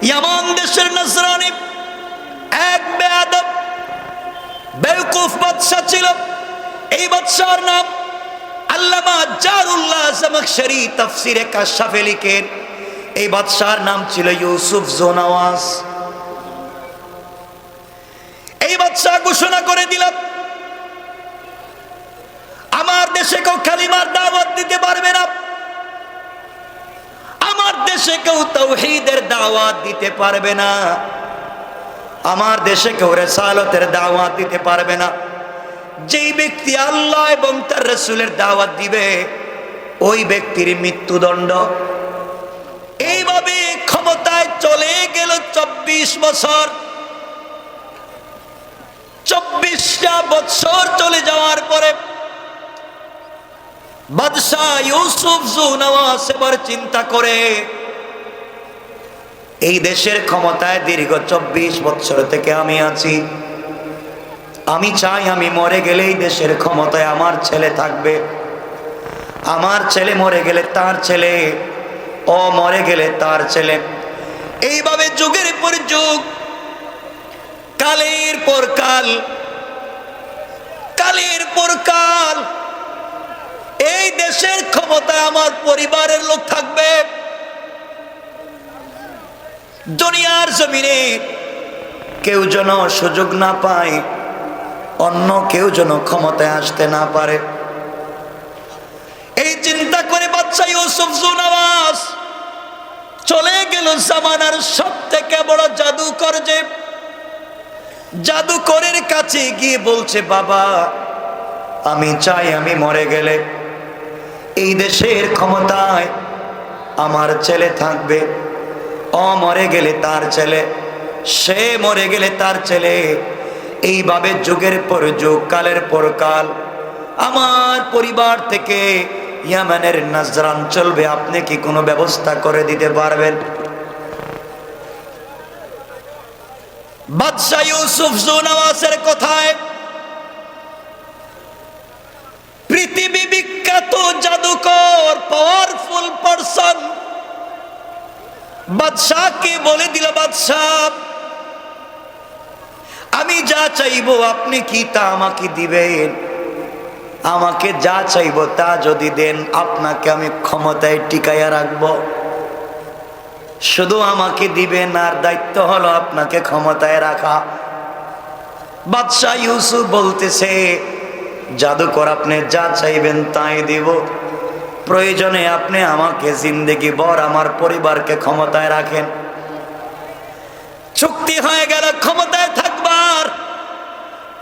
ইয়ামান দেশের নসরানী এক বেয়াদব বেওকুফ বাদশা ছিল। এই বাদশার নাম আল্লামা জারুল্লাহ জামাখশরী তাফসীরে কাশফে লিখেন, এই বাদশার নাম ছিল ইউসুফ জোনাওয়াজ। এই বাদশা ঘোষণা করে দিল, আমার দেশে কেউ কালিমার দাওয়াত দিতে পারবে না, আমার দেশে কেউ তাওহীদের দাওয়াত দিতে পারবে না, আমার দেশে কেউ রিসালাতের দাওয়াত দিতে পারবে না। যেই ব্যক্তি আল্লাহ এবং তার রাসূলের দাওয়াত দিবে ওই ব্যক্তির মৃত্যুদণ্ড। এইভাবে ক্ষমতায় চলে গেল 24 বছর। 24টা বছর চলে যাওয়ার পরে বাদশাহ ইউসুফ জুনাওয়াজ এবার চিন্তা করে, এই দেশের ক্ষমতায় দীর্ঘ 24 বছর থেকে আমি আছি, আমি চাই আমি মরে গেলে এই দেশের ক্ষমতায় আমার ছেলে থাকবে, আমার ছেলে মরে গেলে তার ছেলে, ও মরে গেলে তার ছেলে। এইভাবে যুগের পর যুগ, কালের পর কাল, কালের পর কাল এই দেশের ক্ষমতায় আমার পরিবারের লোক থাকবে। দুনিয়ার জমিনে কেউ যেন সুযোগ না পায়, অন্য কেউ যেন ক্ষমতায় আসতে না পারে। এই চিন্তা করে বাদশা ইউসুফ জুনাওয়াজ চলে গেল জামানার সব থেকে বড় জাদুকর, যে জাদুকরের কাছে গিয়ে বলছে, বাবা আমি চাই আমি মরে গেলে এই দেশের ক্ষমতায় আমার ছেলে থাকবে, ও মরে গেলে তার ছেলে, সে মরে গেলে তার ছেলে। এইভাবে যুগের পর যুগ, কালের পর কাল আমার পরিবার থেকে ইয়ামানের নাজরান চলবে, আপনি কি কোনো ব্যবস্থা করে দিতে পারবেন? বাদশা ইউসুফ জুনাওয়াজের কথায় পৃথিবী বিখ্যাত জাদুকর, পাওয়ারফুল পারসন বাদশাকে বলে দিল, বাদশাহ আমি যা চাইবো আপনি কি তা আমাকে দিবেন? আমাকে যা চাইবো তা যদি দেন আপনাকে আমি ক্ষমতায় টিকাইয়া রাখবো, শুধু আমাকে দিবেন, আর দায়িত্ব হলো আপনাকে ক্ষমতায় রাখা। বাদশাহ ইউসুফ বলতেছে, জাদুকর আপনি যা চাইবেন তাই দিব, প্রয়োজনে আপনি আমাকে জিন্দেগি ভর আমার পরিবারকে ক্ষমতায় রাখেন। চুক্তি হয়ে গেল ক্ষমতায় থাকবার,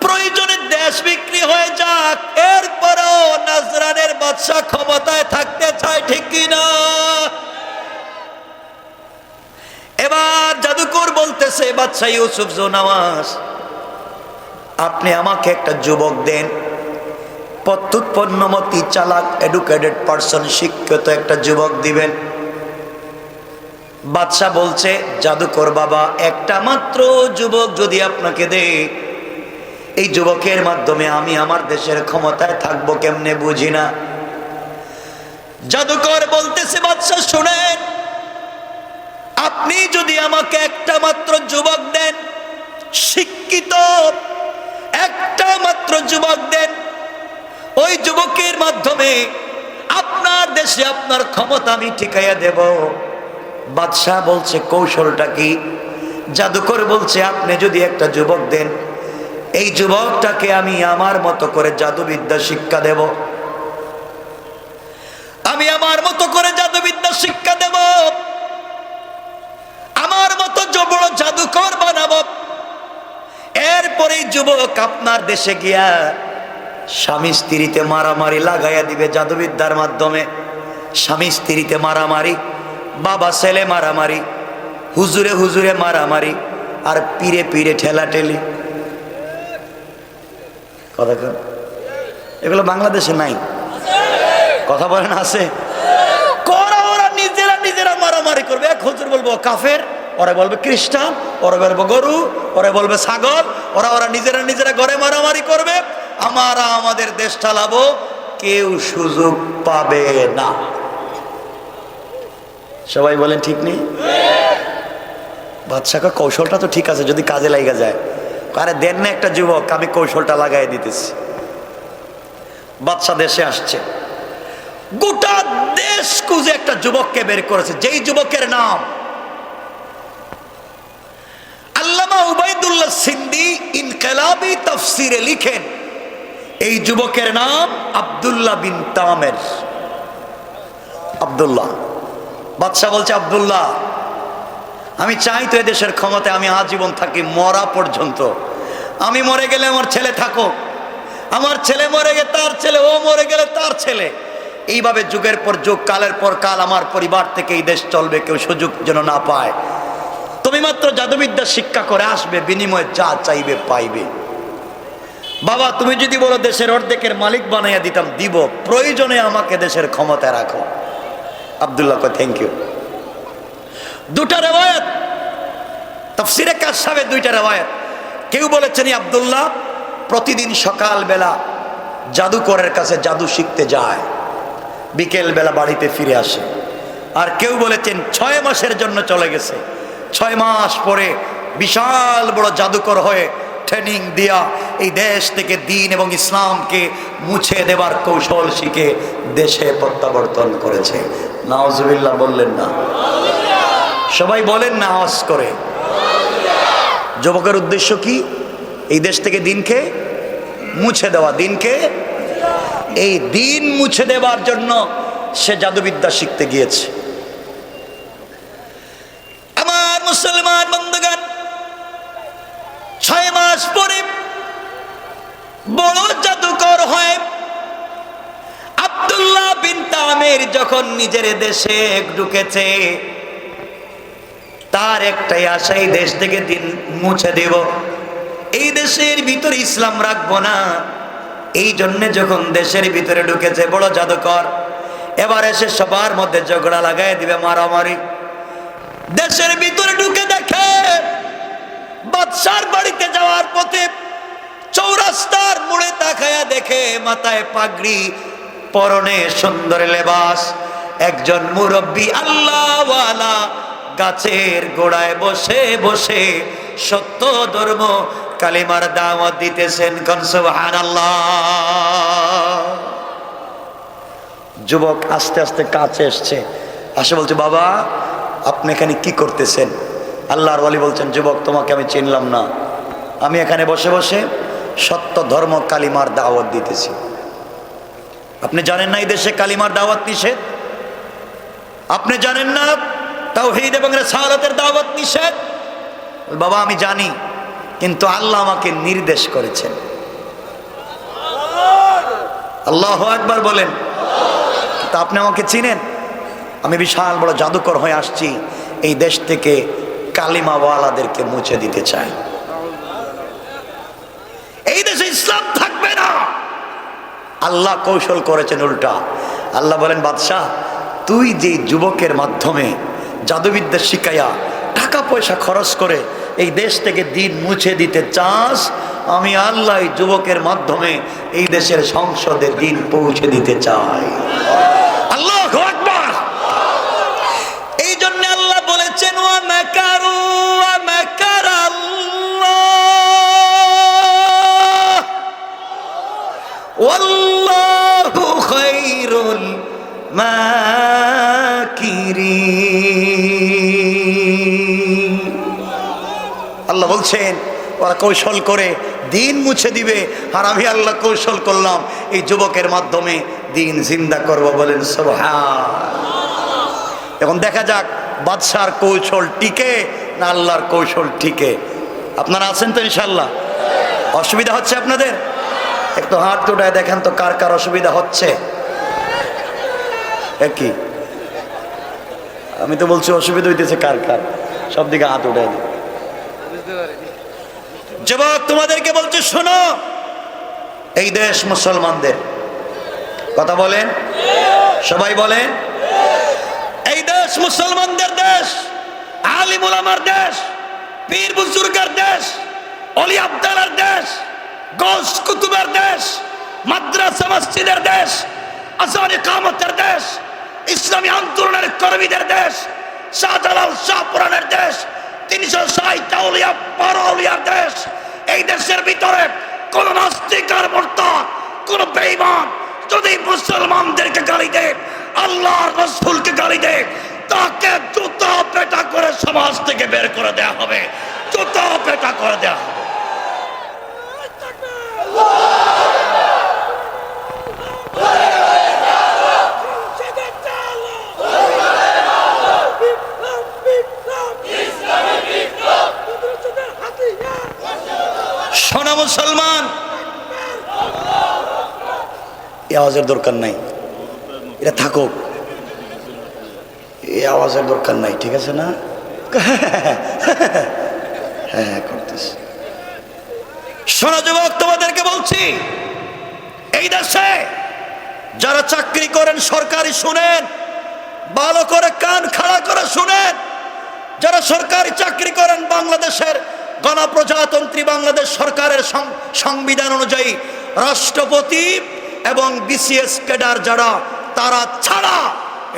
প্রয়োজনে দেশ বিক্রি হয়ে যাক, এরপরও নাজরানের বাদশা ক্ষমতায় থাকতে চায়, ঠিক কিনা? এবার জাদুকর বলতেছে, বাদশা ইউসুফ জুনাওয়াজ আপনি আমাকে একটা যুবক দেন, পত্যুৎপন্নমতি, চালাক, এডুকেটেড পারসন, শিক্ষিত একটা যুবক দিবেন। বাদশা বলছে, জাদুকর বাবা একটা মাত্র যুবক যদি আপনাকে দেই, এই যুবকের মাধ্যমে আমি আমার দেশের ক্ষমতায় থাকবো কেমনে বুঝি না। জাদুকর বলতেছে, বাদশা শুনেন, আপনি যদি আমাকে একটা মাত্র যুবক দেন, শিক্ষিত একটা মাত্র যুবক দেন, ওই যুবকের মাধ্যমে আপনার দেশে আপনার ক্ষমতা আমি ঠিকাইয়া দেব। বাদশাহ বলছে, কৌশলটা কি? জাদুকর বলছে, আপনি যদি একটা যুবক দেন, এই যুবকটাকে আমি আমার মতো করে জাদুবিদ্যা শিক্ষা দেব, আমি আমার মতো করে জাদুবিদ্যা শিক্ষা দেব, আমার মতো বড় জাদুকর বানাবো। এরপরে যুবক আপনার দেশে গিয়া স্বামী স্ত্রীতে মারামারি লাগাইয়া দিবে জাদুবিদ্যার মাধ্যমে। স্বামী স্ত্রীতে মারামারি, বাবা ছেলে মারামারি, হুজুরে হুজুরে মারামারি, আর পীরে পীরে ঠেলাঠেলি। কথা কন, এগুলো বাংলাদেশে নাই? কথা বলেন আছে? ওরা নিজেরা নিজেরা মারামারি করবে। এক হুজুর বলবো কাফের, ওরা বলবে খ্রিস্টান, ওরা বলবে গরু, ওরা বলবে ছাগল, ওরা নিজেরা নিজেরা ঘরে মারামারি করবে, আমরা আমাদের দেশ চালাবো, কেউ সুযোগ পাবে না। সবাই বলেন ঠিক নেই? বাদশাকে কৌশলটা তো ঠিক আছে, যদি কাজে লাগা যায়। আরে দেন না একটা যুবক, আমি কৌশলটা লাগাই দিতেছি। বাদশা দেশে আসছে, গোটা দেশ খুঁজে একটা যুবককে বের করেছে, যেই যুবকের নাম আল্লামা উবাইদুল্লাহ সিন্দি ইনকিলাবি তাফসিরে লিখেন, এই যুবকের নাম আব্দুল্লাহ বিন তামের। আব্দুল্লাহ। বাদশা বলছে, আব্দুল্লাহ, আমি চাই তো এদেশের ক্ষমতায় আমি আজীবন থাকি, মরা পর্যন্ত। আমি মরে গেলে আমার ছেলে থাকুক, আমার ছেলে মরে গেলে তার ছেলে, ও মরে গেলে তার ছেলে, এইভাবে যুগের পর যুগ, কালের পর কাল আমার পরিবার থেকে এই দেশ চলবে, কেউ সুযোগ যেন না পায়। তুমি মাত্র জাদুবিদ্যা শিক্ষা করে আসবে, বিনিময়ে যা চাইবে পাইবে। বাবা, তুমি যদি বলো দেশের অর্ধেকের মালিক বানাইয়া দিতাম, দিব, প্রয়োজনে আমাকে দেশের ক্ষমতায় রাখো। আব্দুল্লাহ কয়, থ্যাংক ইউ। দুটা রেওয়ায়াত তাফসিরে কাশফে, দুইটা রেওয়ায়াত। কেউ বলেছেন আব্দুল্লাহ প্রতিদিন সকালবেলা জাদুকরের কাছে জাদু শিখতে যায়, বিকেল বেলা বাড়িতে ফিরে আসে। আর কেউ বলেছেন 6 মাসের জন্য চলে গেছে, 6 মাস পরে বিশাল বড় জাদুকর হয়ে ট্রেনিং দিয়া এই দেশ থেকে দ্বীন এবং ইসলামকে মুছে দেবার কৌশল শিখে দেশে প্রত্যাবর্তন করেছে। নাউজুবিল্লাহ বললেন না? সবাই বলেন না আওয়াজ করে। যুবকের উদ্দেশ্য কি? এই দেশ থেকে দিনকে মুছে দেওয়া, দিনকে, এই দিন মুছে দেবার জন্য সে জাদুবিদ্যা শিখতে গিয়েছে। আমার মুসলমান বন্ধুগণ, 6 মাস পরে বড় জাদুকর হয় আব্দুল্লাহ বিন তামের যখন নিজের দেশে ঢুকেছে, তার একটাই আশা, এই দেশ থেকে দিন মুছে দেব, এই দেশের ভিতরে ইসলাম রাখবো না। এই জন্যে যখন দেশের ভিতরে ঢুকেছে বড় জাদুকর, এবার এসে সবার মধ্যে ঝগড়া লাগাই দিবে, মারামারি। দেশের ভিতরে ঢুকে দেখে বাদশার বাড়িতে যাওয়ার পথে চৌরাস্তার মোড়ে তাকায়া দেখে মাথায় পাগড়ি, পরনে সুন্দর লেবাস, একজন মুরব্বী আল্লাহওয়ালা গাছের গোড়ায় বসে বসে সত্য ধর্ম কালিমার দাওয়াত দিতেছেন। কোন সুবহানাল্লাহ। যুবক আস্তে আস্তে কাছে এসছে, আসে বলছে, বাবা আপনি এখানে কি করতেছেন? আল্লাহর ওয়ালি বলছেন, যুবক তোমাকে আমি চিনলাম না, আমি এখানে বসে বসে সত্য ধর্ম কালিমার দাওয়াত দিতেছি। আপনি জানেন না এই দেশে কালিমার দাওয়াত নিষেধ? আপনি জানেন না তাওহীদ এবং রিসালাতের দাওয়াত নিষেধ? বাবা আমি জানি, কিন্তু আল্লাহ আমাকে নির্দেশ করেছেন। আল্লাহু আকবার বলেন। তা আপনি আমাকে চিনেন? আমি বিশাল বড় জাদুকর হয়ে আসছি, এই দেশ থেকে কালিমাওয়ালাদেরকে মুছে দিতে চাই, এই দেশে ইসলাম থাকবে না। আল্লাহ কৌশল করেছেন উল্টা। আল্লাহ বলেন, বাদশাহ তুই যে যুবকের মাধ্যমে জাদুবিদ্যা শিখাইয়া টাকা পয়সা খরচ করে এই দেশ থেকে দিন মুছে দিতে চাস, আমি আল্লাহ এই যুবকের মাধ্যমে এই দেশের সংসদে দিন পৌঁছে দিতে চাই। আল্লাহু আকবার। এই জন্য আল্লাহ বলেছেন, ওয়া মাকারু ওয়া মাকারাল্লাহ ওয়াল্লাহু খায়রুল মাকিরিন। আল্লাহ বলছেন ওরা কৌশল করে দিন মুছে দিবে, আর আমি আল্লাহ কৌশল করলাম এই যুবকের মাধ্যমে দিন জিন্দা করব। বলেন সুবহান। এখন দেখা যাক বাদশার কৌশল টিকে না আল্লাহর কৌশল টিকে। আপনারা আছেন তো ইনশাল্লাহ? অসুবিধা হচ্ছে আপনাদের? একটু হাত উঠায় দেখেন তো কার কার অসুবিধা হচ্ছে। একই, আমি তো বলছি অসুবিধা হইতেছে কার কার, সব দিকে হাত উঠায়। যুবক তোমাদেরকে বলছে, শোনো, এই দেশ মুসলমানদের। কথা বলেন, সবাই বলেন। এই দেশ মুসলমানদের দেশ, আলিম উলামার দেশ, পীর বুজুর্গের দেশ, অলি আব্দালের দেশ, গৌস কুতুবের দেশ, মাদ্রাসা মসজিদের দেশ, আযান ইকামতের দেশ, ইসলামী আন্দোলনের কর্মীদের দেশ, শাহজালাল শাহপুরানের দেশ, 360 আউলিয়া বড় আউলিয়ার দেশ। এই দেশের ভিতরে কোন নাস্তিক আর মুরতাদ, কোন বেঈমান যদি মুসলমানদেরকে গালি দেয়, আল্লাহর রাসূলকে গালি দেয়, তাকে জুতা পেটা করে সমাজ থেকে বের করে দেয়া হবে, জুতা পেটা করে দেয়া হবে। শোনা মুসলমান, এই আওয়াজের দরকার নাই, এটা থাকুক, এই আওয়াজের দরকার নাই, ঠিক আছে না? হ্যাঁ করতেছি। শোনা যুবক, তোমাদেরকে বলছি, এই দেশে যারা চাকরি করেন সরকারি, শুনেন ভালো করে, কান খাড়া করে শুনেন, যারা সরকারি চাকরি করেন বাংলাদেশের গণপ্রজাতন্ত্রী বাংলাদেশ সরকারের সংবিধান অনুযায়ী রাষ্ট্রপতি এবং বিসিএস ক্যাডার যারা, তারা ছাড়া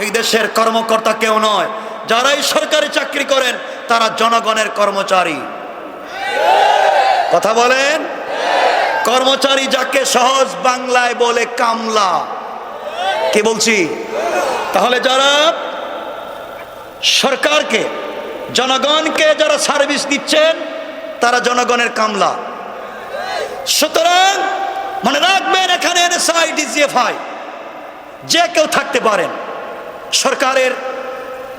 এই দেশের কর্মকর্তা কেউ নয়। যারাই সরকারি চাকরি করেন তারা জনগণের কর্মচারী। কথা বলেন, কর্মচারী যাকে সহজ বাংলায় বলে কামলা। কি বলছি? তাহলে যারা সরকারকে, জনগণকে যারা সার্ভিস দিচ্ছেন তারা জনগণের কামলা। সুতরাং মনে রাখবেন, এখানে এনএসআই, ডিজিএফআই যে কেউ থাকতে পারেন, সরকারের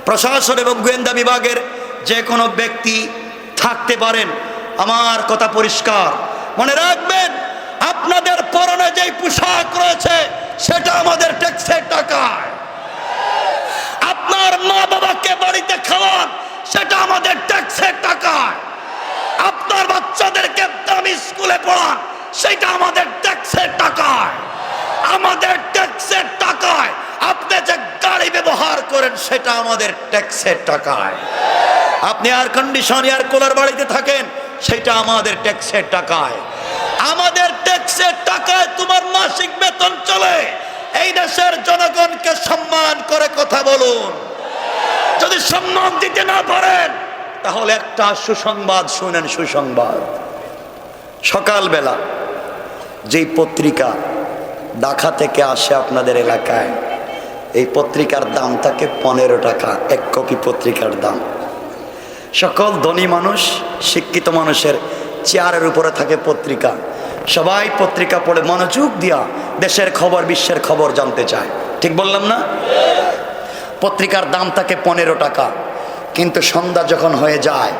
প্রশাসন এবং গোয়েন্দা বিভাগের যে কোনো ব্যক্তি থাকতে পারেন। আমার কথা পরিষ্কার, মনে রাখবেন, আপনাদের পরনে যে পোশাক রয়েছে সেটা আমাদের ট্যাক্সের টাকায়। আপনার মা বাবাকে বাড়িতে খাওয়ান, সেটা আমাদের ট্যাক্সের টাকায়। আপনার বাচ্চাদেরকে দামি স্কুলে পড়ান, সেটা আমাদের ট্যাক্সের টাকায়। আমাদের ট্যাক্সের টাকায় আপনি যে গাড়ি ব্যবহার করেন সেটা আমাদের ট্যাক্সের টাকায়। আপনি এয়ার কন্ডিশন, এয়ার কুলার বাড়িতে থাকেন, সেটা আমাদের ট্যাক্সের টাকায়। আমাদের ট্যাক্সের টাকায় তোমার মাসিক বেতন চলে। এই দেশের জনগণকে সম্মান করে কথা বলুন। যদি সম্মান দিতে না পারেন তাহলে একটা সুসংবাদ শুনেন। সুসংবাদ, সকালবেলা যেই পত্রিকা ঢাকা থেকে আসে আপনাদের এলাকায়, এই পত্রিকার দাম থাকে 15 টাকা, এক কপি পত্রিকার দাম। সকল ধনী মানুষ, শিক্ষিত মানুষের চেয়ারের উপরে থাকে পত্রিকা। সবাই পত্রিকা পড়ে মনোযোগ দিয়া দেশের খবর, বিশ্বের খবর জানতে চায়। ঠিক বললাম না? পত্রিকার দাম থাকে 15 টাকা, কিন্তু সন্ধ্যা যখন হয়ে যায়,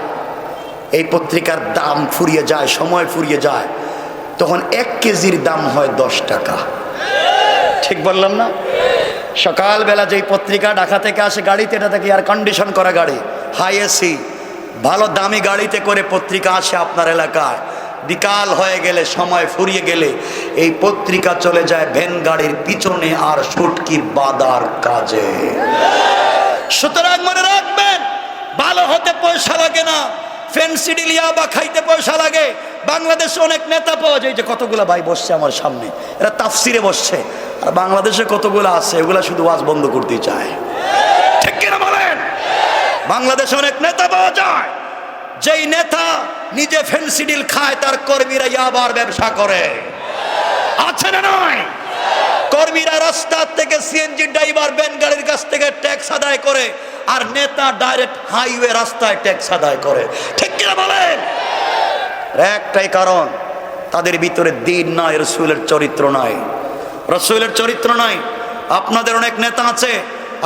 এই পত্রিকার দাম ফুরিয়ে যায়, সময় ফুরিয়ে যায়, তখন 1 কেজির দাম হয় 10 টাকা। ঠিক বললাম না? সকালবেলা যেই পত্রিকা ঢাকা থেকে আসে গাড়িতে, এটা থেকে এয়ার কন্ডিশন করা গাড়ি, হাই এসি, ভালো দামি গাড়িতে করে পত্রিকা আসে আপনার এলাকায়। বিকাল হয়ে গেলে, সময় ফুরিয়ে গেলে, এই পত্রিকা চলে যায় ভ্যান গাড়ির পিছনে আর সুটকি বাঁধার কাজে। সুতরাং মনে রাখবেন, ভালো হতে পয়সা লাগে না, ফেন্সিডিলিয়া বা খাইতে পয়সা লাগে। বাংলাদেশে অনেক নেতা পাওয়া যায়, যে কতগুলা ভাই বসছে আমার সামনে, এরা তাফসিরে বসছে, আর বাংলাদেশে কতগুলো আছে এগুলা শুধু ওয়াজ বন্ধ করতে চায়। ঠিক কিনা বলেন? বাংলাদেশে অনেক নেতা পাওয়া যায়, যেই নেতা নিজে ফেন্সিডিল খায়, তার কর্মীরা ইয়াবার ব্যবসা করে। আছে না নয়? কর্মীরা রাস্তা থেকে সিএনজি ড্রাইভার, ভ্যান গাড়ির কাছ থেকে ট্যাক্স আদায় করে, আর নেতা ডাইরেক্ট হাইওয়ে রাস্তায় ট্যাক্স আদায় করে। ঠিক কিনা বলেন? একটাই কারণ, তাদের ভিতরে দিন নাই, রসুলের চরিত্র নাই। রসুলের চরিত্র নাই। আপনাদের অনেক নেতা আছে,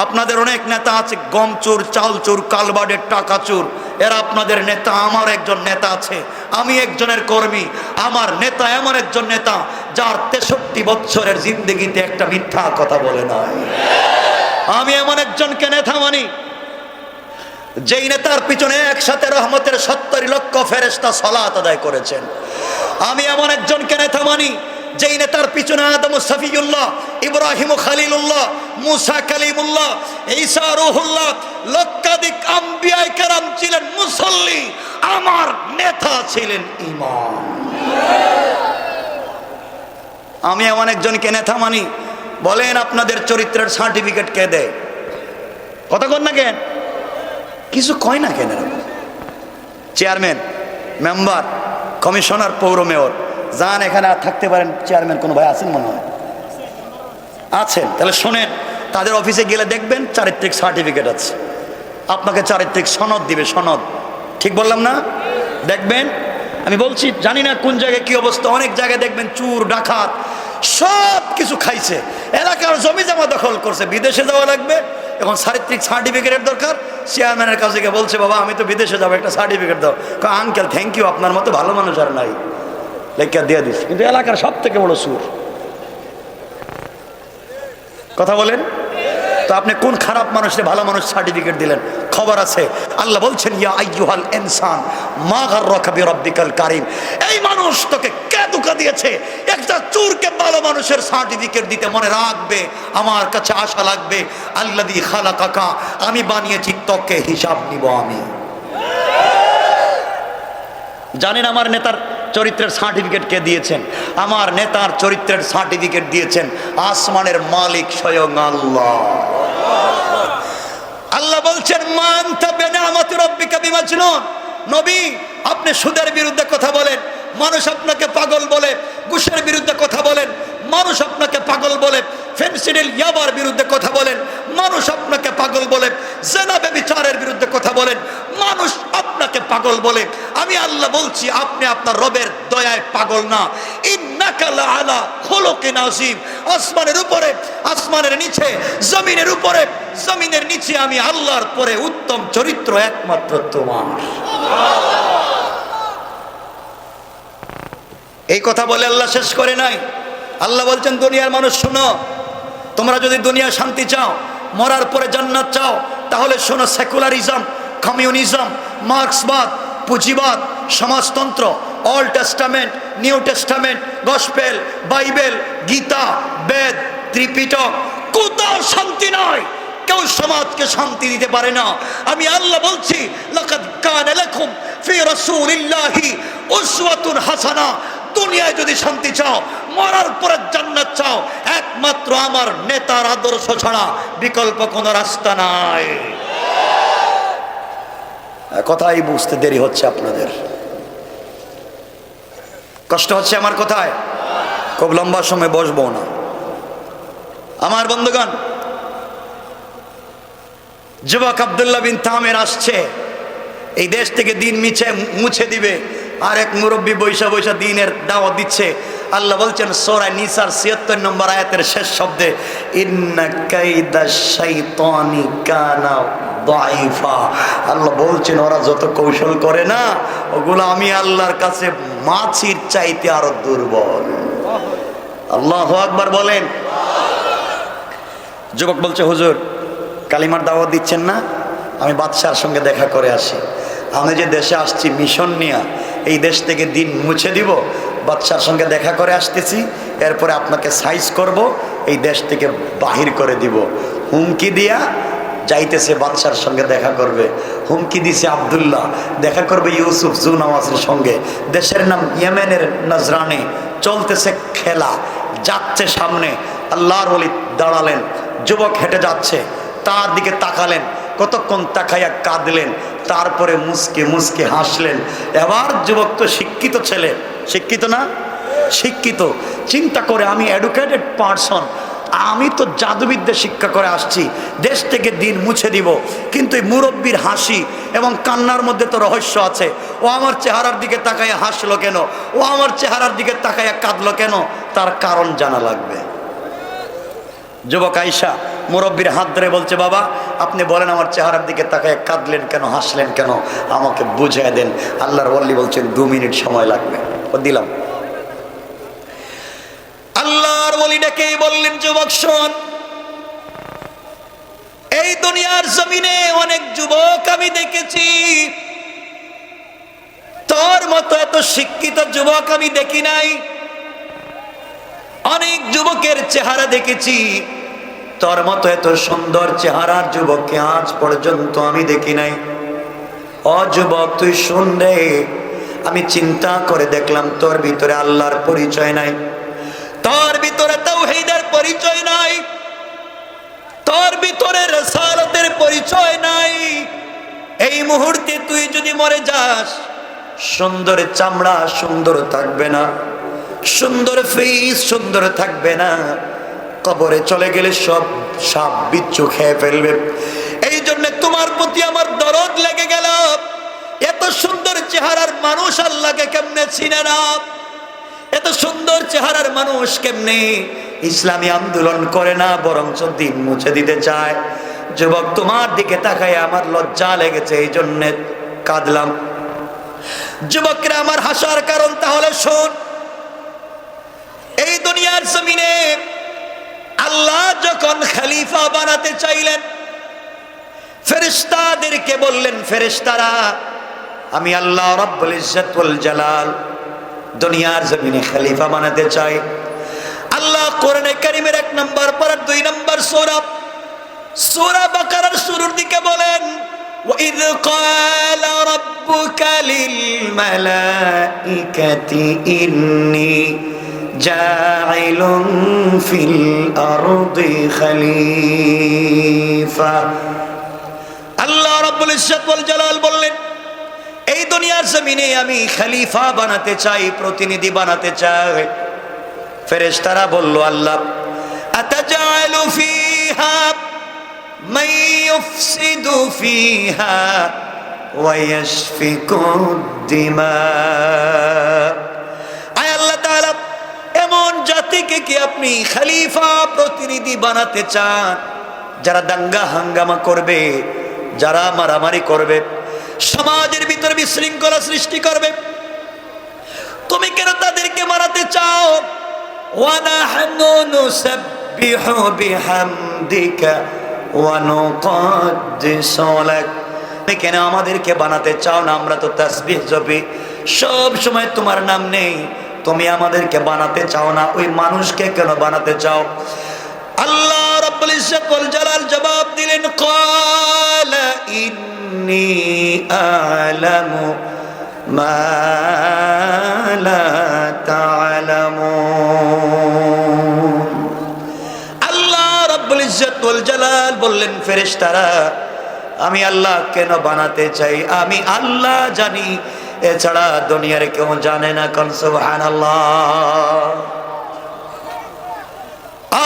আপনাদের অনেক নেতা আছে গম চোর, চাল চোর, কালবাডের টাকা চোর, এরা আপনাদের নেতা। আমার একজন নেতা আছে, আমি একজনের কর্মী। আমার নেতা এমন একজন নেতা যার 63 বছরের জিন্দগিতে একটা মিথ্যা কথা বলে নাই। আমি এমন একজনকে নেতা মানি, যেই নেতার পিছনে একসাথে রহমতের 70 লক্ষ ফেরেশতা সালাত আদায় করেছেন। আমি এমন একজনকে নেতা মানি, যেই নেতার পিছনে আদম সফিউল্লাহ, ইব্রাহিম খলিলুল্লাহ, মুসা কালিমুল্লাহ, ঈসা রূহুল্লাহ, লক্ষাধিক আম্বিয়া কেরাম ছিলেন মুসল্লি। আমার নেতা ছিলেন ইমাম। আমি এমন একজনকে নেতা মানি। বলেন, আপনাদের চরিত্রের সার্টিফিকেট কে দেয়? কথা কন না কেন? কিছু কয় না কেন? চেয়ারম্যান, মেম্বার, কমিশনার, পৌর মেয়র, যান এখানে আর থাকতে পারেন। চেয়ারম্যান কোনো ভাই আছেন মনে হয়? আছেন? তাহলে শোনেন, তাদের অফিসে গেলে দেখবেন চারিত্রিক সার্টিফিকেট আছে, আপনাকে চারিত্রিক সনদ দিবে, সনদ। ঠিক বললাম না? দেখবেন, আমি বলছি, জানি না কোন জায়গায় কি অবস্থা, অনেক জায়গায় দেখবেন চুর ডাকাত সব কিছু খাইছে, এলাকার জমি জমা দখল করছে, বিদেশে যাওয়া লাগবে, এখন চারিত্রিক সার্টিফিকেটের দরকার। চেয়ারম্যানের কাছে গিয়ে বলছে, বাবা আমি তো বিদেশে যাবো, একটা সার্টিফিকেট দাও। আঙ্কেল থ্যাংক ইউ, আপনার মতো ভালো মানুষ আর নাই, লেখা দিয়ে দিস। কিন্তু এলাকার সব থেকে বড় সুর। কথা বলেন তো, আপনি কোন খারাপ মানুষে ভালো মানুষ সার্টিফিকেট দিলেন? খবর আছে, আল্লাহ বলছেন, ইয়া আইয়ুহাল ইনসান মা গাররাকা বিরাব্বিকাল কারীম। এই মানুষ তোকে কে ধোঁকা দিয়েছে? একটা চোরকে ভালো মানুষের সার্টিফিকেট দিতে মনে রাখবে, আমার কাছে আশা লাগবে, আল্লাযী খালাকাকা, আমি বানিয়েছি তোকে, হিসাব নিব আমি। জানেন আমার নেতার চরিত্রের সার্টিফিকেট কে দিয়েছেন? আমার নেতার চরিত্রের সার্টিফিকেট দিয়েছেন আসমানের মালিক স্বয়ং আল্লাহ। আল্লাহ বলছেন, মান তাবে নিআমাতি রাব্বিকা বিমাজনুন। নবী, আপনি সুদের বিরুদ্ধে কথা বলেন, মানুষ আপনাকে পাগল বলে। ঘুষের বিরুদ্ধে কথা বলেন, মানুষ আপনাকে পাগল বলে। ফেনসিডিল ইয়াবার বিরুদ্ধে কথা বলেন, মানুষ আপনাকে পাগল বলে। জিনা ব্যভিচারের বিরুদ্ধে কথা বলেন, মানুষ আপনাকে পাগল বলে। আমি আল্লাহ বলছি, আপনি আপনার রবের দয়ায় পাগল না। ইন্নাকা লাআলা খুলুকিন আযীম। আসমানের উপরে, আসমানের নিচে, জমিনের উপরে, জমিনের নিচে, আমি আল্লাহর পরে উত্তম চরিত্র একমাত্র তোমার। এই কথা বলে আল্লাহ শেষ করে নাই। আল্লাহ বলছেন, দুনিয়ার মানুষ শোনো, তোমরা যদি দুনিয়া শান্তি চাও, মরার পরে জান্নাত চাও, তাহলে শোনো, সেকুলারিজম, কমিউনিজম, মার্ক্সবাদ, পুঁজিবাদ, সমাজতন্ত্র, Old Testament, New Testament, gospel, Bible, Gita, Veda, Tripitaka, কোথাও শান্তি নয়। কেউ সমাজকে শান্তি দিতে পারে না। আমি আল্লাহ বলছি, লাকাদ কানা লাকুম ফি রাসূলিল্লাহি উসওয়াতুন হাসানা। দুনিয়ায় যদি শান্তি চাও, মরার পরে জান্নাত চাও, একমাত্র আমার নেতার আদর্শ ছাড়া বিকল্প কোনো রাস্তা নাই। কথাই বুঝতে দেরি হচ্ছে আপনাদের, কষ্ট হচ্ছে আমার কথায়। খুব লম্বা সময় বসবো না আমার বন্ধুগণ। যুবক আব্দুল্লাহ বিন তামের আসছে, এই দেশ থেকে দিন মুছে দিবে। আর এক মুরব্বী বৈশা বৈশা দিনের দাওয়াত দিচ্ছে। আল্লাহ বলছেন সূরা নিসার ৭৬ নম্বর আয়াতের শেষ শব্দে, ইন্না কাইদাশ শাইতানি কানা দাঈফা। আল্লাহ বলছেন, ওরা যত কৌশল করে না, ওগুলো আমি আল্লাহর কাছে মাছির চাইতে আরো দুর্বল। আল্লাহু আকবার বলেন। যুবক বলছে, হুজুর কালিমার দাওয়াত দিচ্ছেন না? আমি বাদশার সঙ্গে দেখা করে আসি। আমি যে দেশে আসছি মিশন নিয়ে, এই দেশ থেকে দিন মুছে দিব, বাদশার সঙ্গে দেখা করে আসতেছি, এরপরে আপনাকে সাইজ করব, এই দেশ থেকে বাহির করে দিব। হুমকি দিয়া যাইতেছে, বাদশার সঙ্গে দেখা করবে। হুমকি দিছে আব্দুল্লাহ, দেখা করবে ইউসুফ জুনাওয়াজের সঙ্গে। দেশের নাম ইয়েমেনের নজরানি। চলতেছে খেলা, যাচ্ছে সামনে। আল্লাহর ওলি দাঁড়ালেন, যুবক হেঁটে যাচ্ছে, তার দিকে তাকালেন, কতক্ষণ তাকাইয়া কাঁদলেন, তারপরে মুসকে মুসকে হাসলেন। এবার যুবক তো শিক্ষিত ছেলে, শিক্ষিত না? শিক্ষিত। চিন্তা করে, আমি এডুকেটেড পারসন, আমি তো জাদুবিদ্যা শিক্ষা করে আসছি, দেশ থেকে দিন মুছে দিব, কিন্তু এই মুরব্বীর হাসি এবং কান্নার মধ্যে তো রহস্য আছে। ও আমার চেহারার দিকে তাকাইয়া হাসলো কেন? ও আমার চেহারার দিকে তাকাইয়া কাঁদলো কেন? তার কারণ জানা লাগবে। যুবক আয়েশা মুরব্বীর হাত ধরে বলছে, বাবা আপনি বলেন, আমার চেহারার দিকে তাকায় কাঁদলেন কেন, হাসলেন কেন, আমাকে বুঝিয়ে দেন। আল্লাহর ওয়ালি বলছেন 2 মিনিট সময় লাগবে। ও দিলাম। আল্লাহর ওয়ালি ডেকেই বললেন, যুবক শোন, এই দুনিয়ার জমিনে অনেক যুবক আমি দেখেছি, তোর মতো এত শিক্ষিত যুবক আমি দেখি নাই। অনেক যুবকের চেহারা দেখেছি, তোর মতো এত সুন্দর চেহারার যুবককে আজ পর্যন্ত আমি দেখি নাই। ও যুবক তুই শুন রে, আমি চিন্তা করে দেখলাম তোর ভিতরে আল্লাহর পরিচয় নাই, তোর ভিতরে তাওহীদের পরিচয় নাই, তোর ভিতরে রিসালাতের পরিচয় নাই, এই মুহূর্তে তুই যদি মরে যাস, সুন্দর চামড়া সুন্দর থাকবে না, সুন্দর ফেস সুন্দর থাকবে না, কবরে চলে গেলে সব সাপ বিচ্ছু খেয়ে ফেলবে। এই জন্য তোমার প্রতি আমার দরদ লেগে গেল। এত সুন্দর চেহারার মানুষ আল্লাহকে কেমনে চিনে না? এত সুন্দর চেহারার মানুষ কেমনে ইসলামী আন্দোলন করে না, বরঞ্চ দিন মুছে দিতে চায়? যুবক, তোমার দিকে তাকায় আমার লজ্জা লেগেছে, এই জন্য কাঁদলাম। যুবকরা, আমার হাসার কারণ তাহলে শোন। এই দুনিয়ার জমিনে আল্লাহ যখন খলিফা বানাতে চাইলেন, ফেরেশতাদেরকে বললেন, ফেরেশতারা, আমি আল্লাহ রাব্বুল ইজ্জত ওয়াল জালাল দুনিয়ার জমিনে খলিফা বানাতে চাই। আল্লাহ কোরআনে কারীমের 1 নম্বর পারার 2 নম্বর সূরা বাকারার শুরুর দিকে বলেন, وَإِذْ قَالَ رَبُّكَ لِلْمَلَائِكَةِ إِنِّي جَاعِلٌ فِي الْأَرْضِ خَلِيفَةً। আল্লাহ রাব্বুল ইজ্জত ওয়াল জালাল বললেন, এই দুনিয়ার জমিনে আমি খলিফা বানাতে চাই, প্রতিনিধি বানাতে চাই। ফেরেশতারা বলল, আল্লাহ, আতাজালু ফিহা মান ইউফসিদু ফিহা ওয়া ইয়াসফিকু দিমা। আয় আল্লাহ তাআলা, এমন জাতিকে কি আপনি খলিফা প্রতিনিধি বানাতে চান যারা দাঙ্গা হাঙ্গামা করবে, যারা মারামারি করবে, সমাজের ভিতর বিশৃঙ্খলা সৃষ্টি করবে? তুমি কেন তাদেরকে মারাতে চাও? ওয়া নাহনু নুসাব্বিহু বিহামদিকা ওয়া নুকদ্দিসু লাক। তুমি কেন আমাদেরকে বানাতে চাও না? আমরা তো তাসবিহ জপি, সব সময় তোমার নাম নেই, তুমি আমাদেরকে বানাতে চাও না, ওই মানুষকে কেন বানাতে চাও? আল্লাহ রাব্বুল ইজ্জত ওয়াল জালাল জবাব দিলেন, ক্বালা ইন্নী আ'লামু মা লা তা'লামুন। আল্লাহ রাব্বুল ইজ্জত ওয়াল জালাল বললেন, ফেরেশতারা, আমি আল্লাহ কেন বানাতে চাই আমি আল্লাহ জানি, এছাড়া দুনিয়ার কেউ জানে না। কোন সুবহানাল্লাহ।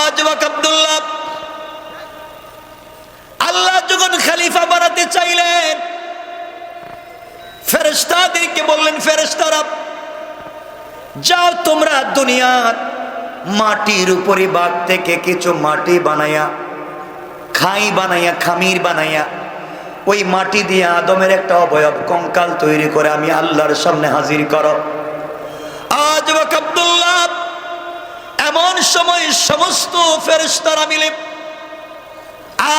আজ আব্দুল্লাহ, আল্লাহ যখন খলিফা বানাতে চাইলেন, ফেরেশতাদেরকে বললেন, ফেরেশতারা, যাও তোমরা দুনিয়ার মাটির উপরে বাগ থেকে কিছু মাটি বানায়া, খাই বানায়া, খামির বানায়া, ওই মাটি দিয়ে আদমের একটা অবয়ব কঙ্কাল তৈরি করে আমি আল্লাহর সামনে হাজির করো। আজ আব্দুল্লাহ, এমন সময় সমস্ত ফেরেশতারা মিলে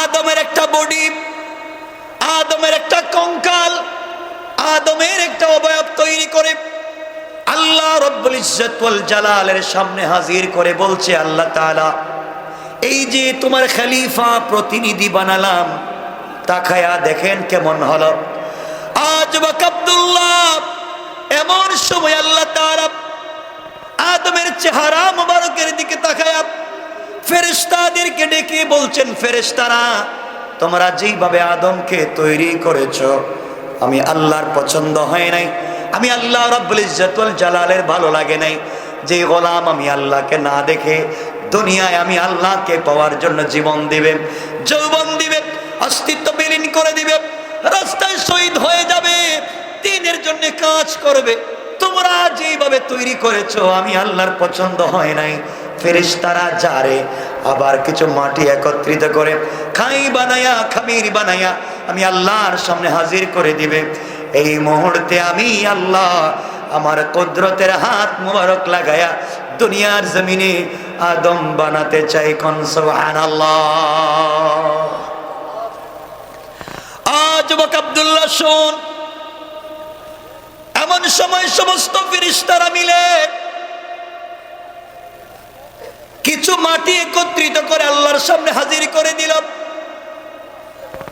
আদমের একটা বডি, আদমের একটা কঙ্কাল, আদমের একটা অবয়ব তৈরি করে আল্লাহ রাব্বুল ইজ্জত ওয়াল জালালের সামনে হাজির করে বলছে, আল্লাহ তাআলা, এই যে তোমার খলিফা প্রতিনিধি বানালাম, তাকায়া দেখেন কেমন হলো। আজ আব্দুল্লাহ, এমন সময় আল্লাহ তাআলা আদমের চেহারা মুবারকের দিকে তাকায়া ফেরেশতাদেরকে ডেকে বলছেন, ফেরেশতারা, তোমরা যেইভাবে আদমকে তৈরি করেছো আমি আল্লাহর পছন্দ হয় নাই, আমি আল্লাহ রাব্বুল ইজ্জত ওয়াল জালালের ভালো লাগে নাই। যে গোলাম আমি আল্লাহকে না দেখে দুনিয়ায় আমি আল্লাহকে পাওয়ার জন্য জীবন দিবে, যৌবন দিবে, অস্তিত্ব বিলীন করে দিবে, রাস্তায় শহীদ হয়ে যাবে, দ্বীনের জন্য কাজ করবে, তোমরা যেইভাবে তৈরি করেছো আমি আল্লাহর পছন্দ হয় নাই। ফেরেশতারা যারে আবার কিছু মাটি একত্রিত করে খাই বানায়া, খামির বানায়া আমি আল্লাহর সামনে হাজির করে দিবে। এই মুহূর্তে আমি আল্লাহ আমার কুদরতের হাত মুবারক লাগায়া দুনিয়ার জমিনে আদম বানাতে চাই। কোন সুবহানাল্লাহ। আজ আব্দুল্লাহ, শোন, এমন সময় সমস্ত ফেরেশতারা মিলে কিছু মাটি একত্রিত করে আল্লাহর সামনে হাজির করে দিল।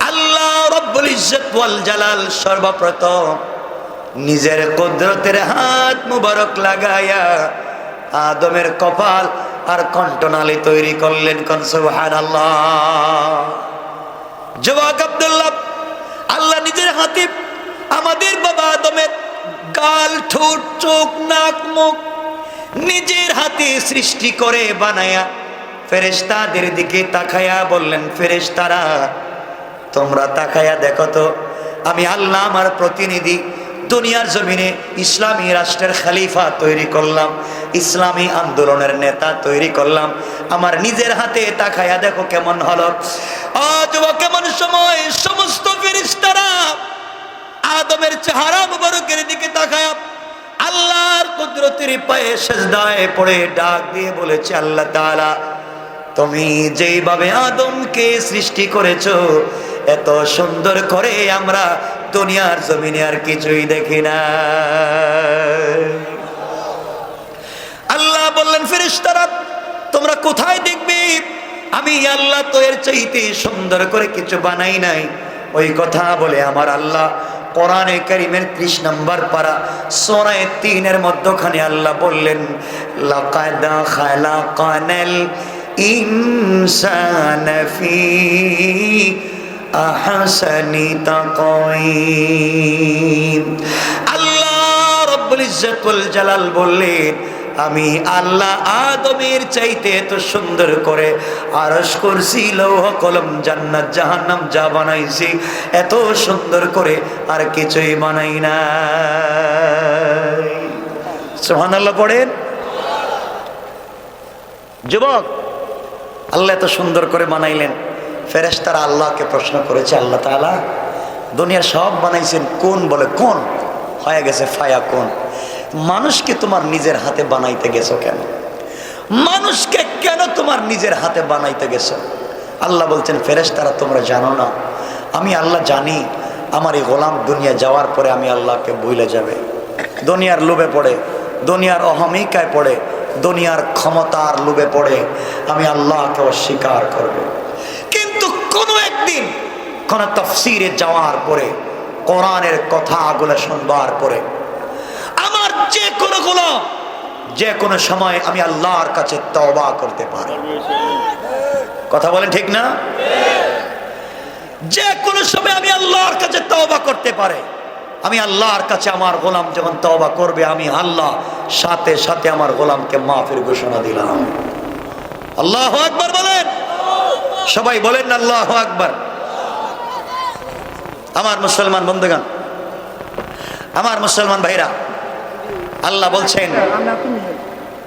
আল্লাহ রাব্বুল ইজ্জত ওয়াল জালাল সর্বপ্রথম নিজের কুদরতের হাত মুবারক লাগায়া আদমের কপাল আর কণ্ঠনালী তৈরি করলেন। কোন সুবহানাল্লাহ। যুবক আব্দুল্লাহ, আল্লাহ নিজের হাতে আমাদের বাবা আদমের গাল, ঠোঁট, চোখ, নাক, মুখ নিজের হাতে সৃষ্টি করে বানায়া ফেরেশতাদের দিকে তাকায়া বললেন, ফেরেশতারা তোমরা তাকায়া দেখো তো, আমি আল্লাহ আমার প্রতিনিধি দুনিয়ার জমিনে ইসলামী রাষ্ট্রের খলিফা তৈরি করলাম, ইসলামী আন্দোলনের নেতা তৈরি করলাম, আমার নিজের হাতে তাকায়া দেখো কেমন হলো। আজ কেমন সময় সমস্ত ফেরেশতারা আদমের চেহারা মুবারকের দিকে তাকায়া আল্লাহর কুদরতের পায়ে সিজদায় পড়ে ডাক দিয়ে বলেছে, আল্লাহ তাআলা তুমি যেইভাবে আদমকে সৃষ্টি করেছো এত সুন্দর করে আমরা দুনিয়ার জমিনে আর কিছুই দেখি না। আল্লাহ বললেন, ফেরেশতারা তোমরা কোথায় দেখবে, আমি আল্লাহ তো এর চাইতে সুন্দর করে কিছু বানাই নাই। ওই কথা বলে আমার আল্লাহ কোরআনে কারীমের 30 নম্বর পারা সূরা 3 এর মধ্যখানে আল্লাহ বললেন, লাকাদ খালাকানাল ইনসানা ফি আহসানি তাকওয়িম। আল্লাহ রব্বুল ইজ্জত ওয়াল জালাল বললেন, আমি আল্লাহ আদমের চাইতে এত সুন্দর করে আরশ, কুরসি, লৌহ কলম, জান্নাত জাহান্নাম যা বানাইছি এত সুন্দর করে আর কিছুই বানাই না। সুবহানাল্লাহ পড়েন। যুবক, আল্লাহ এত সুন্দর করে বানাইলেন। ফেরেশতারা আল্লাহকে প্রশ্ন করেছে, আল্লাহ তাআলা দুনিয়ার সব বানাইছেন কোন, বলে কোন, হয়ে গেছে ফায়া কোন। মানুষকে তোমার নিজের হাতে বানাইতে গেছো কেন? মানুষকে কেন তোমার নিজের হাতে বানাইতে গেছো? আল্লাহ বলছেন, ফেরেশতারা তোমরা জানো না, আমি আল্লাহ জানি আমার এই গোলাম দুনিয়া যাওয়ার পরে আমি আল্লাহকে ভুলে যাবে, দুনিয়ার লোভে পড়ে, দুনিয়ার অহমিকায় পড়ে, দুনিয়ার ক্ষমতার লোভে পড়ে আমি আল্লাহকে অস্বীকার করব। কিন্তু কোনো একদিন কোন তাফসীরে যাওয়ার পরে, কোরআনের কথাগুলো শুনবার পরে আমার যে কোনো গোলাম যে কোনো সময় আমি আল্লাহর কাছে তওবা করতে পারি। কথা বলেন ঠিক না? যে কোনো সময় আমি আল্লাহর কাছে তওবা করতে পারে। আমি আল্লাহর কাছে আমার গোলাম যখন তওবা করবে, আমি আল্লাহ সাথে সাথে আমার গোলামকে মাফের ঘোষণা দিলাম। আল্লাহু আকবার বলেন, সবাই বলেন আল্লাহু আকবার। আমার মুসলমান বন্ধুগণ, আমার মুসলমান ভাইরা, আল্লাহ বলছেন,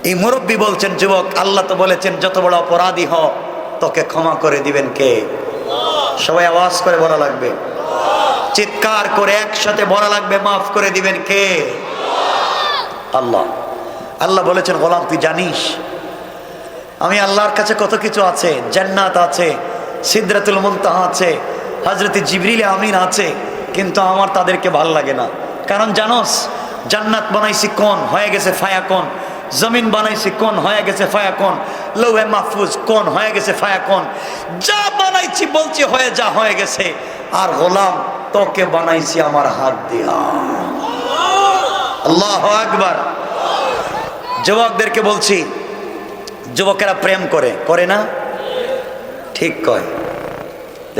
এই মুরব্বী বলছেন, যুবক আল্লাহ তো বলেছেন যত বড় অপরাধী হ তোকে ক্ষমা করে দিবেন কে? সবাই আওয়াজ করে বলা লাগবে, চিৎকার করে একসাথে বলা লাগবে, মাফ করে দিবেন কে? আল্লাহ। আল্লাহ বলেছেন, গোলাম তুই জানিস আমি আল্লাহর কাছে কত কিছু আছে, জান্নাত আছে, সিদরাতুল মুনতাহা আছে, হযরত জিবরিল আমিন আছে, কিন্তু আমার তাদেরকে ভাল লাগে না। কারণ জানোস, জান্নাত বানাইছি কোন, হয়ে গেছে ফায়াকুন, জমিন বানাইছি কোন, হয়ে গেছে ফায়াকুন, লৌহে মাহফুজ কোন, হয়ে গেছে ফায়াকুন, যা বানাইছি বলছি হয়ে যা হয়ে গেছে। আর গোলাম তোকে বানাইছি আমার হাত দিয়া। আল্লাহু আকবার। যুবকদেরকে বলছি, যুবকেরা প্রেম করে, করে না? ঠিক কয়,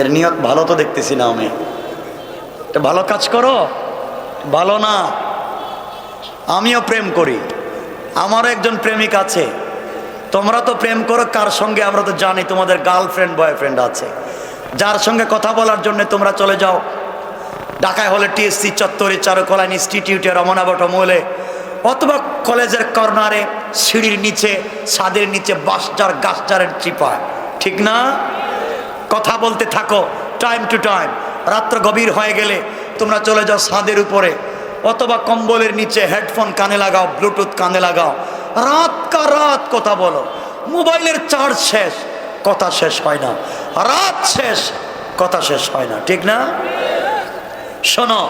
এর নিয়ত ভালো তো দেখতেছি না আমি। এটা ভালো কাজ করো, ভালো না? আমিও প্রেম করি, আমারও একজন প্রেমিক আছে। তোমরা তো প্রেম করো কার সঙ্গে আমরা তো জানি, তোমাদের গার্লফ্রেন্ড বয়ফ্রেন্ড আছে, যার সঙ্গে কথা বলার জন্য তোমরা চলে যাও। ঢাকায় হলে টিএসসি চত্বরে, চারুকলা ইনস্টিটিউটে, রমনা বটম হলে, অথবা কলেজের কর্নারে, সিঁড়ির নিচে, ছাদের নিচে, বাঁশঝাড় গাছঝাড়ের চিপায়, ঠিক না? কথা বলতে থাকো টাইম টু টাইম। রাত্র গভীর হয়ে গেলে তোমরা চলে যাও ছাদের উপরে, অথবা কম্বলের নিচে হেডফোন কানে লাগাও, ব্লুটুথ কানে লাগাও, রাত কা রাত কথা বলো। মোবাইলের চার্জ শেষ, কথা শেষ হয় না, রাত শেষ, কথা শেষ হয় না, ঠিক না? শোনো,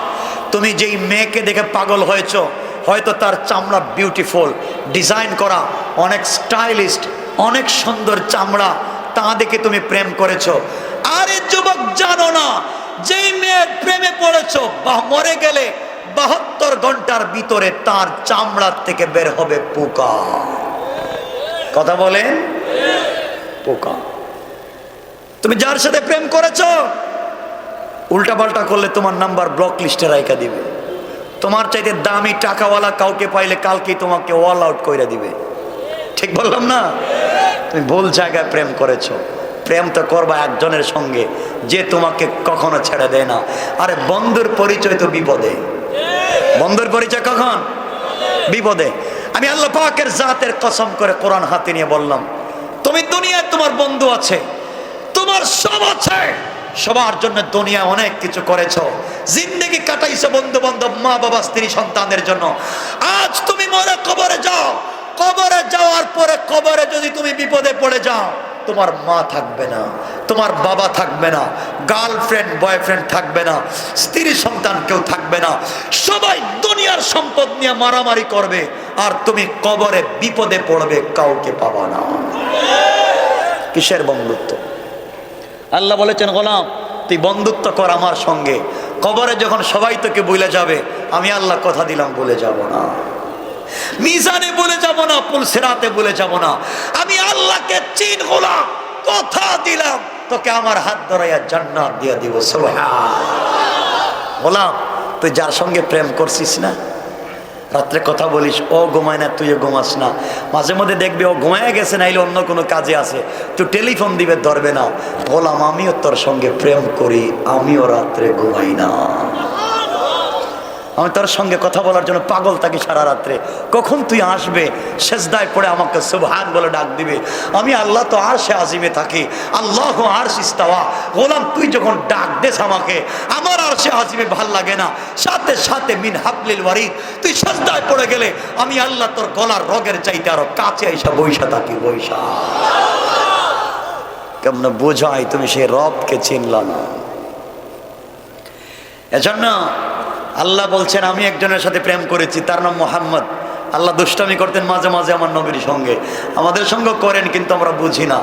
তুমি যেই মেয়েকে দেখে পাগল হয়েছো, হয়তো তার চামড়া বিউটিফুল, ডিজাইন করা, অনেক স্টাইলিস্ট, অনেক সুন্দর চামড়া, তা দেখে তুমি প্রেম করেছো। আরে যুবক, জানো না যেই মেয়ের প্রেমে পড়েছো, বা মরে গেলে 72 ঘন্টার ভিতরে তার চামড়ার থেকে বের হবে পোকা। কথা বলেন, পোকা। তুমি যার সাথে প্রেম করেছো উল্টাপাল্টা করলে তোমার নাম্বার ব্লক লিস্টে রাইখা দিবে। তোমার চাইতে দামি টাকাওয়ালা কাউকে পাইলে কালকেই তোমাকে অল আউট করে দিবে। ঠিক বললাম না? তুমি ভুল জায়গায় প্রেম করেছো। প্রেম তো করবা একজনের সঙ্গে যে তোমাকে কখনো ছেড়ে দেয় না। আরে বন্ধুর পরিচয় তো বিপদে। বন্ধুর পরিচয় কখন? বিপদে। আমি আল্লাহ পাকের জাতের কসম করে কোরআন হাতে নিয়ে বললাম, তুমি দুনিয়ায় তোমার বন্ধু আছে, তোমার সব আছে, সবার জন্য দুনিয়া অনেক কিছু করেছো, জিন্দেগি কাটাইছো বন্ধু বান্ধব, মা বাবা, স্ত্রী, সন্তানদের জন্য। আজ তুমি মরে কবরে যাও, কবরে যাওয়ার পরে কবরে যদি তুমি বিপদে পড়ে যাও, তোমার মা থাকবে না, তোমার বাবা থাকবে না, গার্লফ্রেন্ড বয়ফ্রেন্ড থাকবে না, স্ত্রী সন্তান কেউ থাকবে না, সবাই দুনিয়ার সম্পদ নিয়ে মারামারি করবে, আর তুমি কবরে বিপদে পড়বে, কাউকে পাবা না। কিসের বন্ধুত্ব? আল্লাহ বলেছেন, গোলাম তুই বন্ধুত্ব কর আমার সঙ্গে, কবরে যখন সবাই তোকে ভুলে যাবে, আমি আল্লাহ কথা দিলাম ভুলে যাব না, মিজানে বলে যাব না, পুলসিরাতে বলে যাব না। আমি আল্লাহকে চিন গোলাম, কথা দিলাম তোকে আমার হাত ধরাইয়া জান্নাত দিয়ে দিব। সুবহানাল্লাহ। গোলাম তুই যার সঙ্গে প্রেম করছিস না, রাত্রে কথা বলিস, ও ঘুমায় না, তুইও ঘুমাস না, মাঝে মধ্যে দেখবি ও ঘুমায় গেছে, নাইলে অন্য কোনো কাজে আছে, তুই টেলিফোন দিবে, ধরবে না। গোলাম আমিও তোর সঙ্গে প্রেম করি, আমিও রাত্রে ঘুমাই না, আমি তোর সঙ্গে কথা বলার জন্য পাগল থাকি সারা রাত্রে। কখন তুই আসবে, সেজদায় পড়ে আমাকে সুবহান বলে ডাক দিবে। আমি আল্লাহ তো আরশে আজিমে থাকি, আল্লাহু আরশ ইস্তাওয়া। গোলাম তুই যখন ডাক দেস আমাকে, আমার আরশে আজিমে ভাল লাগে না, সাথে সাথে মিন হাবলিল ওয়ারিদ তুই সেজদায় পড়ে গেলে আমি আল্লাহ তোর গলার রগের চাইতে আরো কাছে আইসা বইসা থাকি, বইসা। কেমন বোঝাই তুমি সেই রবকে চিনলা না। এজন্য আল্লাহ বলছেন, আমি একজনের সাথে প্রেম করেছি, তার নাম মোহাম্মদ। আল্লাহ দুষ্টামি করতেন মাঝে মাঝে আমার নবীর সঙ্গে, আমাদের সঙ্গে করেন, কিন্তু আমরা বুঝি না।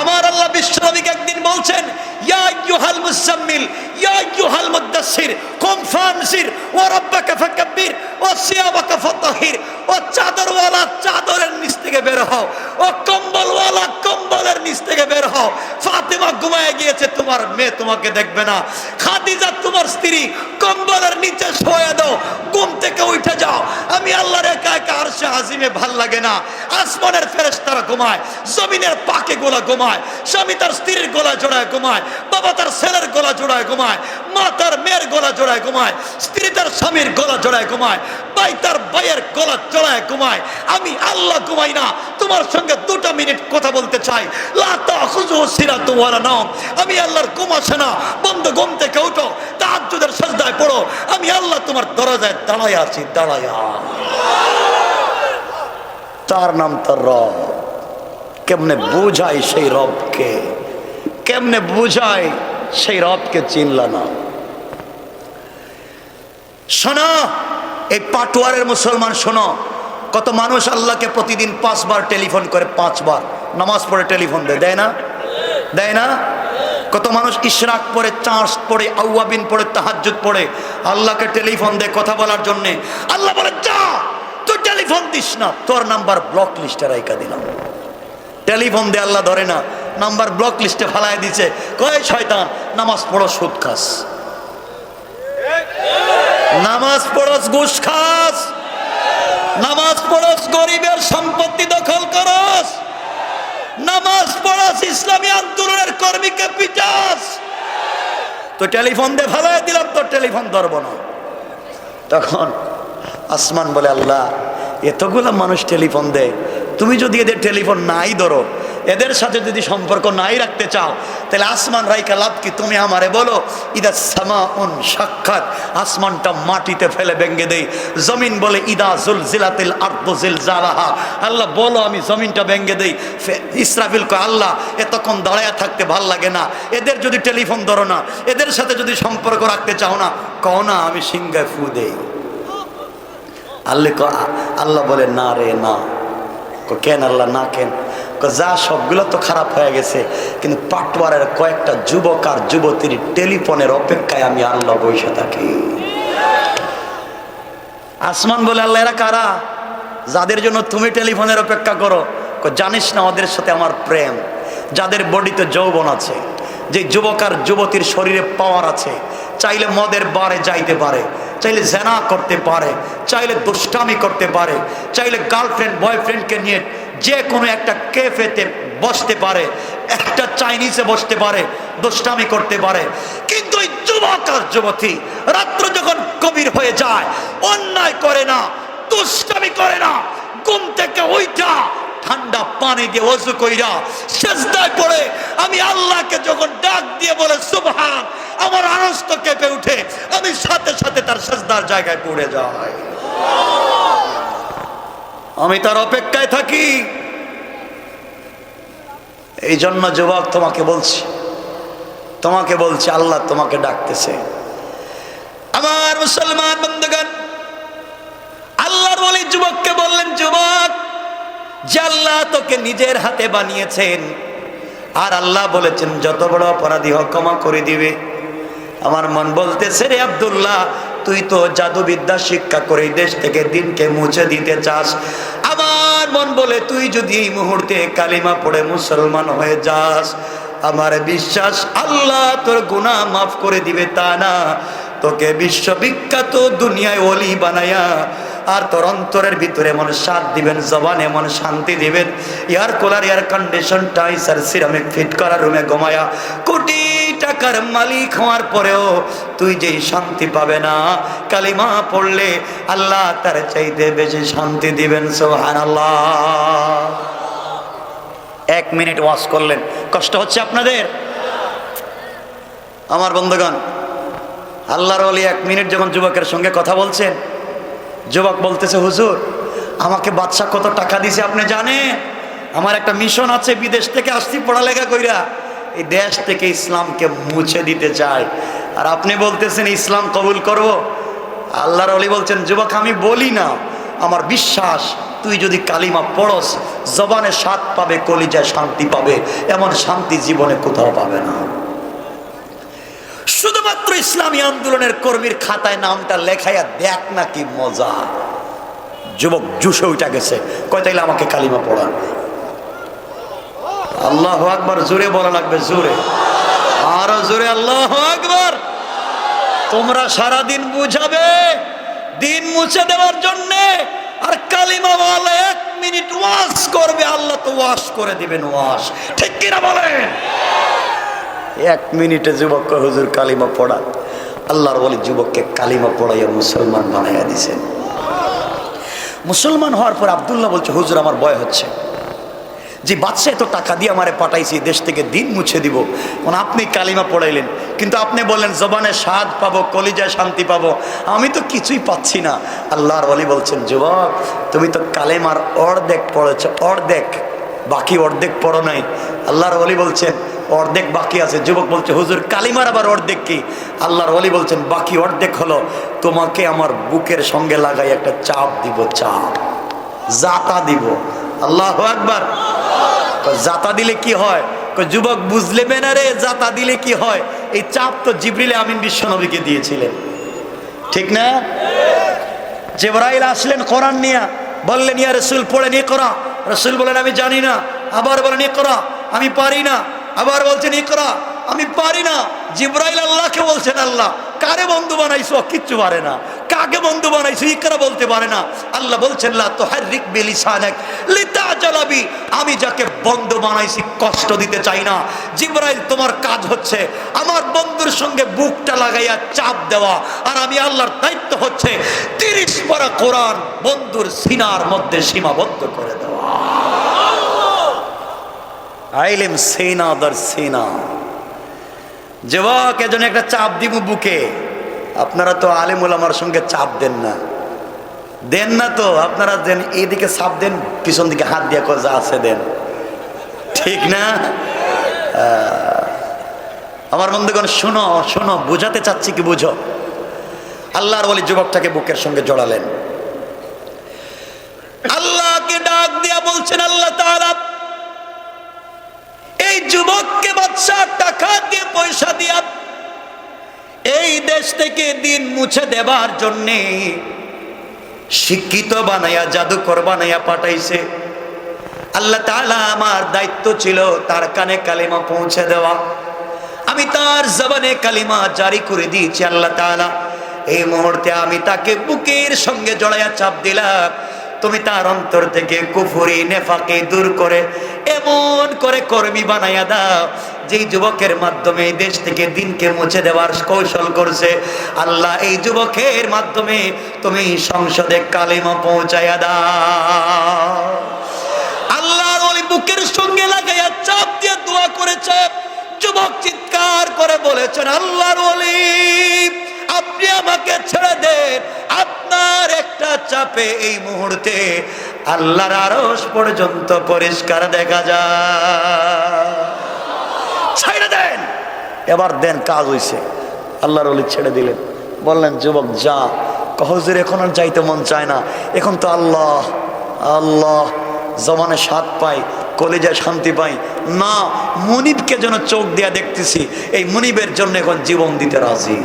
আমার আল্লাহ বিশ্ব নবীকে একদিন বলছেন, ইয়া আইয়ুহাল মুজাম্মিল ইয়া আইয়ুহাল মুদাসসির কুম ফানসির ওয়া রাব্বাকা ফাকাব্বির ওয়া সিয়াবাকা ফাতাহির। ও চাদরওয়ালা চাদরের নিচ থেকে বের হও, ও কম্বলওয়ালা কম্বলের নিচ থেকে বের হও। ফাতেমা ঘুমায় গিয়েছে, তোমার মেয়ে তোমাকে দেখবে না। খাদিজা তোমার স্ত্রী, কম্বলের নিচে শোয়া দাও, ঘুম থেকে উঠে যাও। আমি আল্লাহর একা একা আরশে আজিমে ভাল লাগে না। আসমানের ফেরেশতারা ঘুমায়, জমিনের পাকে গোলা ঘুমায়, স্বামী তার স্ত্রীর গলা জোড়ায় ঘুমায়, বাবা তার ছেলের গলা জোড়ায় ঘুমায়, মা তার মেয়ের গলা জোড়ায় ঘুমায়, স্ত্রী তার স্বামীর গলা জোড়ায় ঘুমায়, ভাই তার ভাইয়ের গলা জোড়ায় ঘুমায়। আমি আল্লাহ ঘুমাই না। তোমার সঙ্গে 2 মিনিট কথা বলতে চাই। লা তাখুযুহু সিরাতুন ওয়ালা নাওম। আমি আল্লাহর ঘুম আসে না। বন্ধু ঘুম থেকে উঠো, তাহাজ্জুদের সিজদায় পড়ো, আমি আল্লাহ তোমার দরজায় দাঁড়ায় আছি, দাঁড়ায়া। তার নাম তার রব। কেমনে বুঝাই সেই রবকে, কেমনে বুঝাই সেই রবকে চিনলা না। শোনো এই পাটুয়ারের মুসলমান, শোনো কত মানুষ আল্লাহকে প্রতিদিন 5 বার টেলিফোন করে, 5 বার নামাজ পড়ে টেলিফোন দেয় না? দেয় না? কত মানুষ ইশরাক পড়ে, চাঁদ পড়ে, আউয়াবিন পড়ে, তাহাজ্জুদ পড়ে, আল্লাহকে টেলিফোন দেয় কথা বলার জন্য। আল্লাহ বলে, যা তুই টেলিফোন দিস না, তোর নাম্বার ব্লক লিস্টে রাইখা দিলাম। টেলিফোন দে, আল্লাহ ধরে না, নাম্বার ব্লক লিস্টে ফালাই দিছে। কয় শয়তান, নামাজ পড়ো সুদ খাস, নামাজ পড়স ঘুষ খাস, নামাজ পড়স গরিবের সম্পত্তি দখল করস, নামাজ পড়স ইসলামী আন্দোলনের কর্মীকে পিটাস। তো টেলিফোন দিয়ে ফালাই দিলাম, তোর টেলিফোন ধরবো না। তখন আসমান বলে, আল্লাহ এতগুলো মানুষ টেলিফোন দেয়, তুমি যদি এদের টেলিফোন নাই ধরো, এদের সাথে যদি সম্পর্ক নাই রাখতে চাও, তাহলে আসমান রাইকা লাভ কি? তুমি আমারে বলো, ইদা সামাউন সাক্ষাৎ, আসমানটা মাটিতে ফেলে ভেঙে দেই। জমিন বলে, ইদা জুলজিলাতিল আরদু জিলজালাহা, আল্লাহ বলো আমি জমিনটা ভেঙে দেই। ইসরাফিল কয়, আল্লাহ এতক্ষণ দাঁড়ায় থাকতে ভাল লাগে না, এদের যদি টেলিফোন ধরো না, এদের সাথে যদি সম্পর্ক রাখতে চাও না, কও না আমি সিংহায় ফু দেই। আল্লাহ বলে, না রে না। কেন আল্লাহ না? কেন? যা সবগুলো তো খারাপ হয়ে গেছে, কিন্তু পাটওয়ারের কয়েকটা যুবক আর যুবতীর টেলিফোনের অপেক্ষায় আমি আল্লাহ বসে থাকি। আসমান বলে, আল্লাহ এরা কারা যাদের জন্য তুমি টেলিফোনের অপেক্ষা করো? জানিস না ওদের সাথে আমার প্রেম, যাদের বডিতে যৌবন আছে, যে যুবক আর যুবতীর শরীরে পাওয়ার আছে, চাইলে মদের বারে যাইতে পারে, চাইলে জেনা করতে পারে, চাইলে দুষ্টামি করতে পারে, চাইলে গার্লফ্রেন্ড বয়ফ্রেন্ডকে নিয়ে যে কোনো একটা ক্যাফেতে বসতে পারে, একটা চাইনিজে বসতে পারে, দুষ্টামি করতে পারে। কিন্তু ওই যুবক আর যুবতী রাত্র যখন গভীর হয়ে যায়, অন্যায় করে না, দুষ্টামি করে না, ঘুম থেকে ওইটা ঠান্ডা পানি দিয়ে ওযু কইরা সিজদায় পড়ে আমি আল্লাহকে যখন ডাক দিয়ে বলে সুবহান, আমার আরশ তো কেঁপে উঠে, আমি সাথে সাথে তার সিজদার জায়গায় পড়ে যাই, আমি তার অপেক্ষায় থাকি। এই জন্য যুবক তোমাকে বলছি আল্লাহ তোমাকে ডাকতেছে। আমার মুসলমান বন্ধুগণ, আল্লাহর ওলি যুবককে বললেন, যুবক, যে আল্লাহ তোকে নিজের হাতে বানিয়েছেন, আর আল্লাহ বলেছেন যত বড় অপরাধী হোক ক্ষমা করে দিবে। আমার মন বলতেছে, রে আব্দুল্লাহ, তুই তো জাদুবিদ্যা শিক্ষা করে দেশ থেকে দিনকে মুছে দিতে চাস। আমার মন বলে, তুই যদি এই মুহূর্তে কালিমা পড়ে মুসলমান হয়ে যাস, আমার বিশ্বাস আল্লাহ তোর গুনাহ মাফ করে দিবে। তা না, তোকে বিশ্ববিখ্যাত দুনিয়ায় ওলি বানায়া আর তোর অন্তরের ভিতরে এমন স্বাদ দিবেন, জবানে এমন শান্তি দিবেন, এয়ার কুলার এয়ার কন্ডিশন টাইস আর সিরামিক ফিট করা রুমে ঘুমায়া কোটি টাকার মালিক হওয়ার পরেও তুই যেই শান্তি পাবে না, কালিমা পড়লে আল্লাহ তার চাইতে বেশি শান্তি দিবেন। সুবহানাল্লাহ। 1 মিনিট ওয়াজ করলেন, কষ্ট হচ্ছে আপনাদের? আমার বন্ধুগণ, আল্লাহর ওলি 1 মিনিট যখন যুবকের সঙ্গে কথা বলছেন, যুবক বলতেছে, হুজুর, আমাকে বাদশা কত টাকা দিছে আপনি জানেন? আমার একটা মিশন আছে, বিদেশ থেকে আসছি পড়ালেখা কইরা, এই দেশ থেকে ইসলামকে মুছে দিতে চাই, আর আপনি বলতেছেন ইসলাম কবুল করব। আল্লাহর ওলি বলছেন, যুবক, আমি বলি না, আমার বিশ্বাস তুই যদি কালিমা পড়স, জবানে স্বাদ পাবে, কলিজায় শান্তি পাবে, এমন শান্তি জীবনে কোথাও পাবে না। শুধুমাত্র ইসলামী আন্দোলনের কর্মীর খাতায় নামটা লেখাইয়া দেখ না, কি মজা। যুবক জুসে উঠা গেছে, কয় তাইলে আমাকে কালিমা পড়ান। আল্লাহু আকবার, জোরে বলা লাগবে, জোরে, আরো জোরে, আল্লাহু আকবার। তোমরা সারাদিন বুঝাবে দিন মুছে দেওয়ার জন্যে, আর কালিমা বলে 1 মিনিট ওয়াজ করবে, আল্লাহ তো ওয়াজ করে দিবেন, ওয়াজ, ঠিক কিনা বলেন? 1 মিনিটে যুবক হুজুর কালিমা পড়া। আল্লাহর ওলি যুবককে কালিমা পড়াইয়া মুসলমান বানাইয়া দিছেন। মুসলমান হওয়ার পর আব্দুল্লাহ বলছে, হুজুর, আমার ভয় হচ্ছে, যে বাদশা এত টাকা দিয়ে আমারে পাঠাইছি, দেশ থেকে দিন মুছে দিব, আপনি কালিমা পড়াইলেন, কিন্তু আপনি বললেন জবানে স্বাদ পাবো, কলিজায় শান্তি পাবো, আমি তো কিছুই পাচ্ছি না। আল্লাহর ওলি বলছেন, যুবক, তুমি তো কালেমার অর্ধেক পড়েছ, অর্ধেক, বাকি অর্ধেক পড়ো নাই। আল্লাহর ওলি বলছেন অর্ধেক বাকি আছে। যুবক বলছে, হুজুর, কালিমার আবার অর্ধেক কি? আল্লাহর ওলি বলছেন, বাকি অর্ধেক হলো তোমাকে আমার বুকের সঙ্গে লাগাই একটা চাপ দিব, চাপ, জাতা দিব। আল্লাহু আকবার। জাতা দিলে কি হয়? যুবক বুঝলে না রে, জাতা দিলে কি হয়? এই চাপ তো জিবরিল আমিন বিশ্বনবীকে দিয়েছিলেন, ঠিক না? জিবরাইল আসলেন কোরআন নিয়ে, বললেন, ইয়া রাসূল পড়েন ইকরা। রাসূল বলেন, আমি জানি না। আবার বলেন ইকরা, আমি পারি না। আবার বলছেন ইকরা, আমি পারি না। জিবরাইল আল্লাহকে বলছেন, আল্লাহ, কারে বন্ধু বানাইছো? কিচ্ছু পারে না। কাকে বন্ধু বানাইছো? ইকরা বলতে পারে না। আল্লাহ বলছেন, লা তুহাররিক বিলিসানাক লিতাজালা বি, আমি যাকে বন্ধু বানাইছি কষ্ট দিতে চাই না। জিবরাইল, তোমার কাজ হচ্ছে আমার বন্ধুর সঙ্গে বুকটা লাগাইয়া চাপ দেওয়া, আর আমি আল্লাহর দায়িত্ব হচ্ছে 30 পারা কোরআন বন্ধুর সিনার মধ্যে সীমাবদ্ধ করে দেওয়া। আইলেম সেনা দর সেনা। যুবক, এজন্য একটা চাপ দিব বুকে। আপনারা তো আলেম ওলামার সঙ্গে চাপ দেন না, দেন না তো। আপনারা দেন এইদিকে চাপ দেন, পিছন দিকে হাত দিয়ে যা আছে দেন, ঠিক না? আমার বন্ধুগণ, শোনো শোনো, বুঝাতে চাচ্ছি কি বুঝো। আল্লাহর ওলি যুবকটাকে বুকের সঙ্গে জড়ালেন, আল্লাহকে ডাক দিয়া বলছেন, আল্লাহ তাআলা এই যুবককে বাদশা টাকা দিয়ে পয়সা দিয়া এই দেশ থেকে দিন মুছে দেবার জন্যে শিক্ষিত বানাইয়া, জাদুকর বানাইয়া পাঠাইছে। আল্লাহ তাআলা আমার দায়িত্ব ছিল তার কানে কালিমা পৌঁছে দেওয়া। আমি তার জবানে কালিমা জারি করে দিয়েছি আল্লাহ তাআলা। এই মুহূর্তে আমি তাকে বুকের সঙ্গে জড়াইয়া চাপ দিলাম, তুমি তার অন্তর থেকে কুফরি নেফাকে দূর করে এমন করে কর্মী বানাইয়া দাও, যেই যুবকের মাধ্যমে এই দেশ থেকে দিনকে মুছে দেওয়ার কৌশল করছে আল্লাহ, এই যুবকের মাধ্যমে তুমি সংসদে কালিমা পৌঁছাইয়া দাও। আল্লাহর ওলি বুকের সঙ্গে লাগাইয়া চাপ দিয়ে দোয়া করেছে। যুবক চিৎকার করে বলেছেন, আল্লাহর ওলি আপনি আমাকে ছেড়ে দেন, আপনার একটা চাপে এই মুহূর্তে আল্লাহর আরশ পর্যন্ত পরিষ্কার দেখা যায়। ছেড়ে দেন, এবার দেন, কাজ হইছে। আল্লাহর ওলি ছেড়ে দিলেন, বললেন যুবক যা। হুজুর এখন আর যাইতে মন চায় না, এখন তো আল্লাহ আল্লাহ জমানে স্বাদ পাই, কলেজায় শান্তি পাই না, মুনিবকে যেন চোখ দিয়া দেখতেছি, এই মুনিবের জন্য এখন জীবন দিতে রাজি।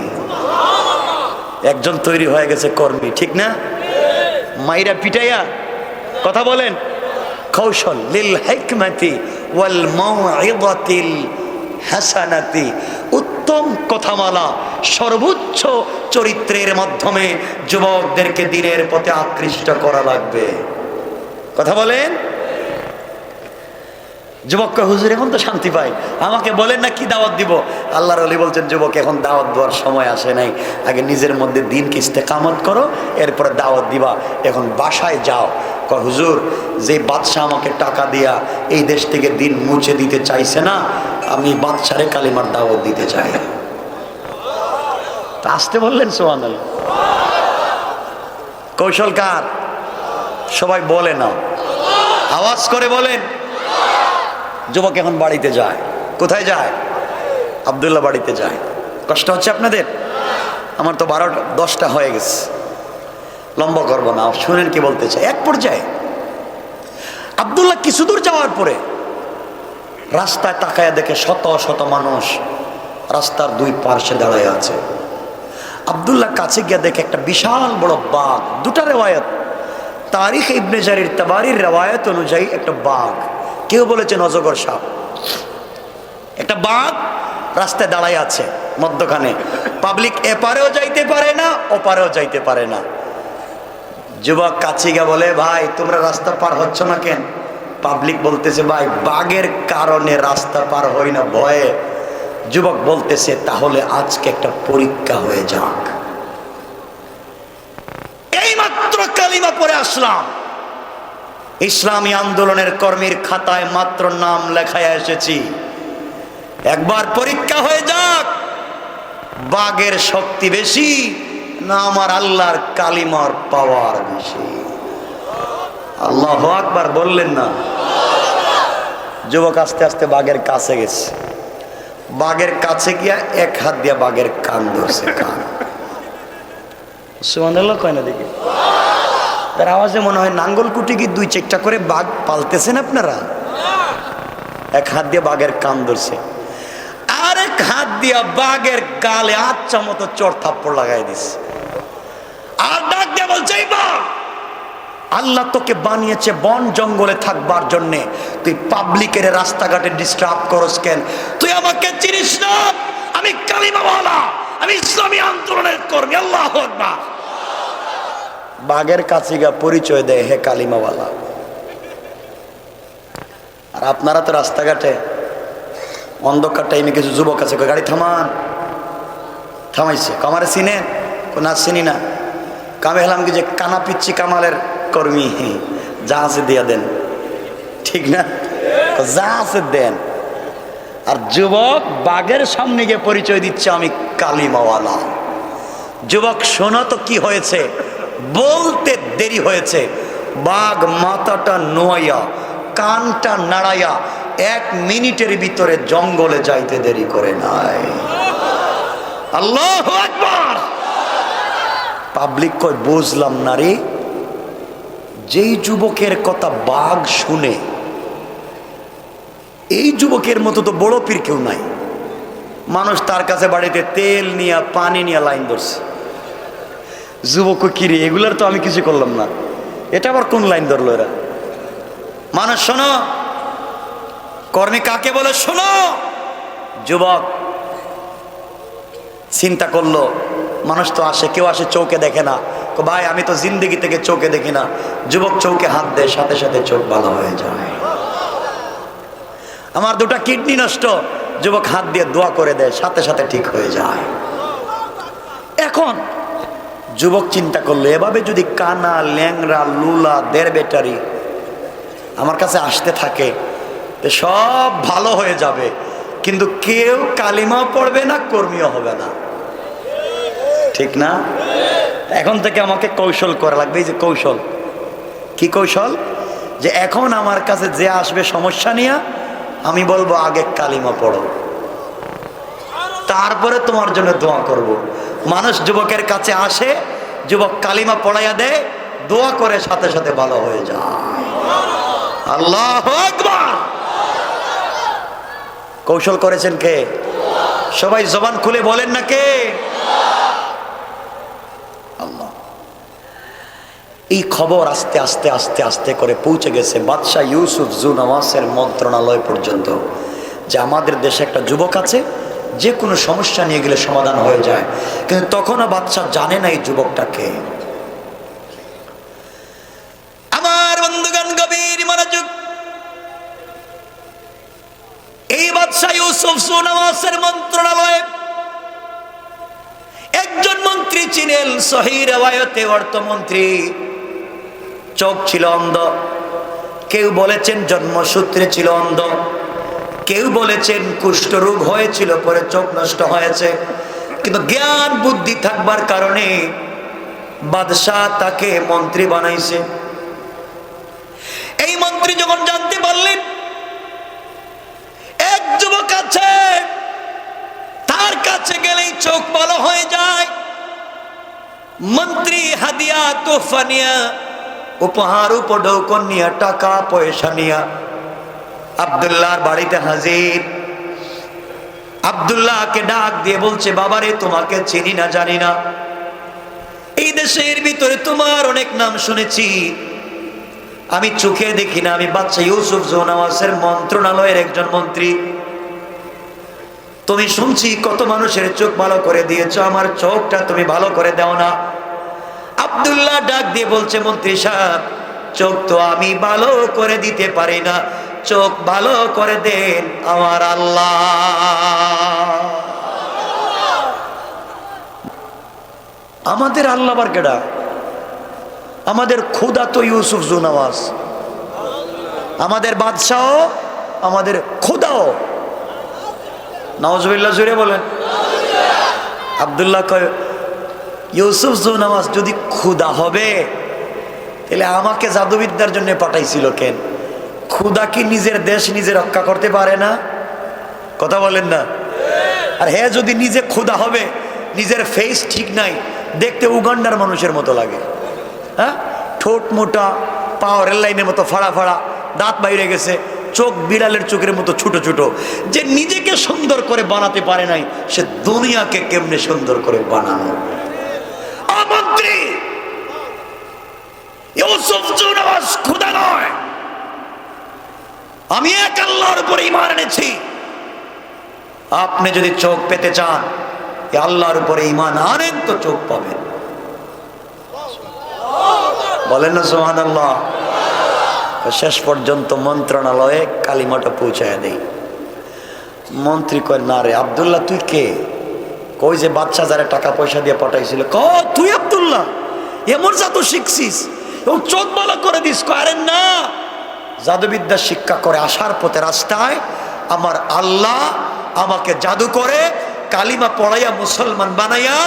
একজন তৈরি হয়ে গেছে কর্মী, ঠিক না? মাইরা পিটাইয়া কথা বলেন, কৌশল লিল হিকমাতি ওয়াল মাউইযাতিল হাসানাতি, উত্তম কথামালা সর্বোচ্চ চরিত্রের মাধ্যমে যুবকদেরকে দিনের পথে আকৃষ্ট করা লাগবে। কথা বলেন। যুবককে হুজুর এখন তো শান্তি পাই, আমাকে বলেন না কি দাওয়াত দিব। আল্লাহর ওলি বলছেন যুবক এখন দাওয়াত দেওয়ার সময় আসে নাই, আগে নিজের মধ্যে দিনকে ইস্তেকামত করো, এরপরে দাওয়াত দিবা। এখন বাসায় যাও, কয় হুজুর যে বাদশাহ আমাকে টাকা দিয়া এই দেশ থেকে দিন মুছে দিতে চাইছে না, আমি বাদশারে কালিমার দাওয়াত দিতে চাই। তা আসতে বললেন সুবহানাল্লাহ। কৌশলকার সবাই বলে না, আওয়াজ করে বলেন। যুবক এখন বাড়িতে যায়। কোথায় যায়? আব্দুল্লাহ বাড়িতে যায়। কষ্ট হচ্ছে আপনাদের? আমার তো 12-10টা হয়ে গেছে, লম্বা করবো না, শুনেন কি বলতে চাই। এক পর্যায়ে আব্দুল্লাহ কিছু দূর যাওয়ার পরে রাস্তায় তাকায়া দেখে শত শত মানুষ রাস্তার দুই পার্শ্বে দাঁড়ায় আছে। আব্দুল্লাহ কাছে গিয়ে দেখে একটা বিশাল বড় বাঘ। দুটা রেওয়ায়ত, তারিখ ইবনে জারির তাবারির রেওয়ায়ত অনুযায়ী একটা বাঘ, কেউ বলেছেন অজগর সাপ, একটা বাঘ রাস্তায় দাঁড়ায় আছে মধ্যখানে। পাবলিক এপারেও যাইতে পারে না, ওপারেও যাইতে পারে না। যুবক কাছে গিয়ে বলে, ভাই তোমরা রাস্তা পার হচ্ছ না কেন? পাবলিক বলতেছে, ভাই বাঘের কারণে রাস্তা পার হই না, ভয়ে। যুবক বলতেছে, তাহলে আজকে একটা পরীক্ষা হয়ে যাক। এইমাত্র কালিমা পড়ে আসলাম, ইসলামী আন্দোলনের কর্মীর খাতায় মাত্র নাম লেখায় এসেছি, একবার পরীক্ষা হয়ে যাক, বাঘের শক্তি বেশি না আমার আল্লাহর কালিমার পাওয়ার বেশি। আল্লাহু আকবার বললেন না? যুবক আস্তে আস্তে বাঘের কাছে গেছে। বাঘের কাছে গিয়া এক হাত দিয়া বাঘের কান ধরছে। কান সুবহানাল্লাহ কয় না দেখি? তার আওয়াজে মনে হয় নাঙ্গল কুটি কি 2-4টা করে বাঘ পালতেছেন আপনারা। এক হাত দিয়ে বাঘের কান ধরছে, আরেক হাত দিয়া বাঘের গালে আচ্ছা মতো চড় থাপ্পড় লাগাই দিছে। আর ডাক দিয়ে বলছে, বাঘ আল্লাহ তোকে বানিয়েছে বন জঙ্গলে থাকবার জন্যে, তুই পাবলিকের রাস্তাঘাটে ডিস্টার্ব করস কেন? তুই আমাকে চিনিস না? আমি কালিমাওয়ালা, আমি ইসলামী আন্দোলনের কর্মী। আল্লাহু আকবার। বাঘের কাছে গিয়ে পরিচয় দেয়, হে কালিমাওয়ালা। আর আপনারা তো রাস্তাঘাটে অন্ধকার টাইমে কিছু যুবক আছে, গাড়ি থামান, থামাইছে, কামারে চিনেন? না চিনি না। কামে হলাম কি যে কানা পিচ্ছি কামালের কর্মী, যা আছে দিয়া দেন, ঠিক না? যা আছে দেন। আর যুবক বাঘের সামনে গিয়ে পরিচয় দিচ্ছে, আমি কালিমাওয়ালা। যুবক শোনো তো কি হয়েছে। বলতে দেরি হয়েছে, বাঘ মাথাটা নোয়াইয়া কানটা নাড়াইয়া 1 মিনিটের ভিতরে জঙ্গলে যাইতে দেরি করে নাই। আল্লাহু আকবার। পাবলিক কয়, বুঝলাম না রে, যেই যুবকের কথা বাঘ শুনে, এই যুবকের মতো তো বড় পীর কেউ নাই। মানুষ তার কাছে বাড়িতে তেল নিয়ে পানি নিয়ে লাইন ধরছে। যুবক কিরে, এগুলার তো আমি কিছু করলাম না, এটা আবার কোন লাইন ধরলো এরা? মানুষ শোনো, কর্মী কাকে বলে শোনো। যুবক চিন্তা করলো, মানুষ তো আসে, কেউ আসে চৌকে দেখে না। ভাই আমি তো জিন্দেগি থেকে চৌকে দেখি না। যুবক চৌকে হাত দেয়, সাথে সাথে চোখ ভালো হয়ে যায়। আমার দুটা কিডনি নষ্ট, যুবক হাত দিয়ে দোয়া করে দেয়, সাথে সাথে ঠিক হয়ে যায়। এখন যুবক চিন্তা করলো, এভাবে যদি কানা, ল্যাংরা, লুলা, দের বেটারি আমার কাছে আসতে থাকে, তো সব ভালো হয়ে যাবে, কিন্তু কেউ কালিমা পড়বে না, কর্মীও হবে না। ঠিক না? এখন থেকে আমাকে কৌশল করা লাগবে। এই যে কৌশল, কি কৌশল? যে এখন আমার কাছে যে আসবে সমস্যা নিয়ে, আমি বলবো আগে কালিমা পড়ো, তারপরে তোমার জন্য দোয়া করব। মানুষ যুবকের কাছে আসে, যুবক কালিমা পড়াইয়া দেয়, দোয়া করে, সাথে সাথে ভালো হয়ে যায়। আল্লাহু আকবার। কৌশল করেছেন কে? সবাই জবান খুলে বলেন না কে? আল্লাহ। এই খবর আস্তে আস্তে আস্তে আস্তে করে পৌঁছে গেছে বাদশাহ ইউসুফ জুনওয়াসের মন্ত্রণালয় পর্যন্ত, যে আমাদের দেশে একটা যুবক আছে, যে কোনো সমস্যা নিয়ে গেলে সমাধান হয়ে যায়। কিন্তু তখনও বাদশাহ জানে না এই যুবকটাকে। আমার বন্ধুগণ গভীর মনোযোগ। এই বাদশাহ ইউসুফ জুনওয়াসের মন্ত্রণালয়ে একজন মন্ত্রী ছিলেন, সহিহ রিওয়ায়াতে অর্থমন্ত্রী। চোখ ছিল অন্ধ, কেউ বলেছেন জন্মসূত্রে ছিল অন্ধ, কেউ বলেছেন কুষ্ঠরোগ হয়েছিল, পরে চোখ নষ্ট হয়েছে। কিন্তু জ্ঞান বুদ্ধি থাকবার কারণে বাদশাহ তাকে মন্ত্রী বানাইছে। এই মন্ত্রী যখন জানতে পারলেন এক যুবক আছে, তার কাছে গেলেই চোখ ভালো হয়ে যায়, মন্ত্রী হাদিয়া তোহফা নিয়া, উপহার উপঢৌকন নিয়া, টাকা পয়সা নিয়া আব্দুল্লাহর বাড়িতে হাজির। আব্দুল্লাহকে ডাক দিয়ে বলছে, বাবারে তোমাকে চিনি না, জানি না, এই দেশের ভিতরে তোমার অনেক নাম শুনেছি, আমি চোখে দেখি না, আমি বাদশা ইউসুফ জুনওয়াসের মন্ত্রণালয়ের একজন মন্ত্রী। তুমি শুনছি কত মানুষের চোখ ভালো করে দিয়েছো, আমার চোখটা তুমি ভালো করে দাও না। আব্দুল্লাহ ডাক দিয়ে বলছে, মন্ত্রী সাহেব, চোখ তো আমি ভালো করে দিতে পারি না, চোখ ভালো করে দেন আমার আল্লাহ। আমাদের আল্লাহ বার কেডা? আমাদের খোদা তো ইউসুফ জুনওয়াস, আমাদের বাদশাহ, আমাদের খোদাও। নাউজুবিল্লাহ জুড়ে বলেন। আব্দুল্লাহ কয়, ইউসুফ জুনওয়াস যদি খুদা হবে, তাহলে আমাকে জাদুবিদ্যার জন্য পাঠাইছিল কেন? খুদা কি নিজের দেশ নিজে রক্ষা করতে পারে না? কথা বলেন না? আর হ্যাঁ, যদি নিজে খুদা হবে, নিজের ফেস ঠিক নাই, দেখতে উগান্ডার মানুষের মতো লাগে। হ্যাঁ, ঠোঁট মোটা, পা রেল লাইনের মতো ফাড়া ফাড়া, দাঁত বাইরে গেছে, চোখ বিড়ালের চোখের মতো ছোট ছোট। যে নিজেকে সুন্দর করে বানাতে পারে নাই, সে দুনিয়াকে কেমনে সুন্দর করে বানানো? মন্ত্রী ইউসুফ জুনওয়াস খোদা নয়, আমি এক আল্লাহর উপরে ঈমান এনেছি। আপনি যদি চোখ পেতে চান, আল্লাহর উপরে ঈমান আনেন, তো চোখ পাবেন। বলেন না সুবহানাল্লাহ। শেষ পর্যন্ত মন্ত্রণালয়ে কালিমাটা পৌঁছায় দেই। মন্ত্রী কয়, না রে আব্দুল্লাহ, তুই কে? কই যে বাদশা যারা টাকা পয়সা দিয়ে পাঠাইছিল। তুই আব্দুল্লাহ, এমন জাদু শিখছিস, এবং চোখ ভালো করে দিস? আরে না, জাদুবিদ্যা শিক্ষা করে আসার পথে রাস্তায় আমার আল্লাহ আমাকে জাদু করে কালিমা পড়াইয়া মুসলমান বানাইয়া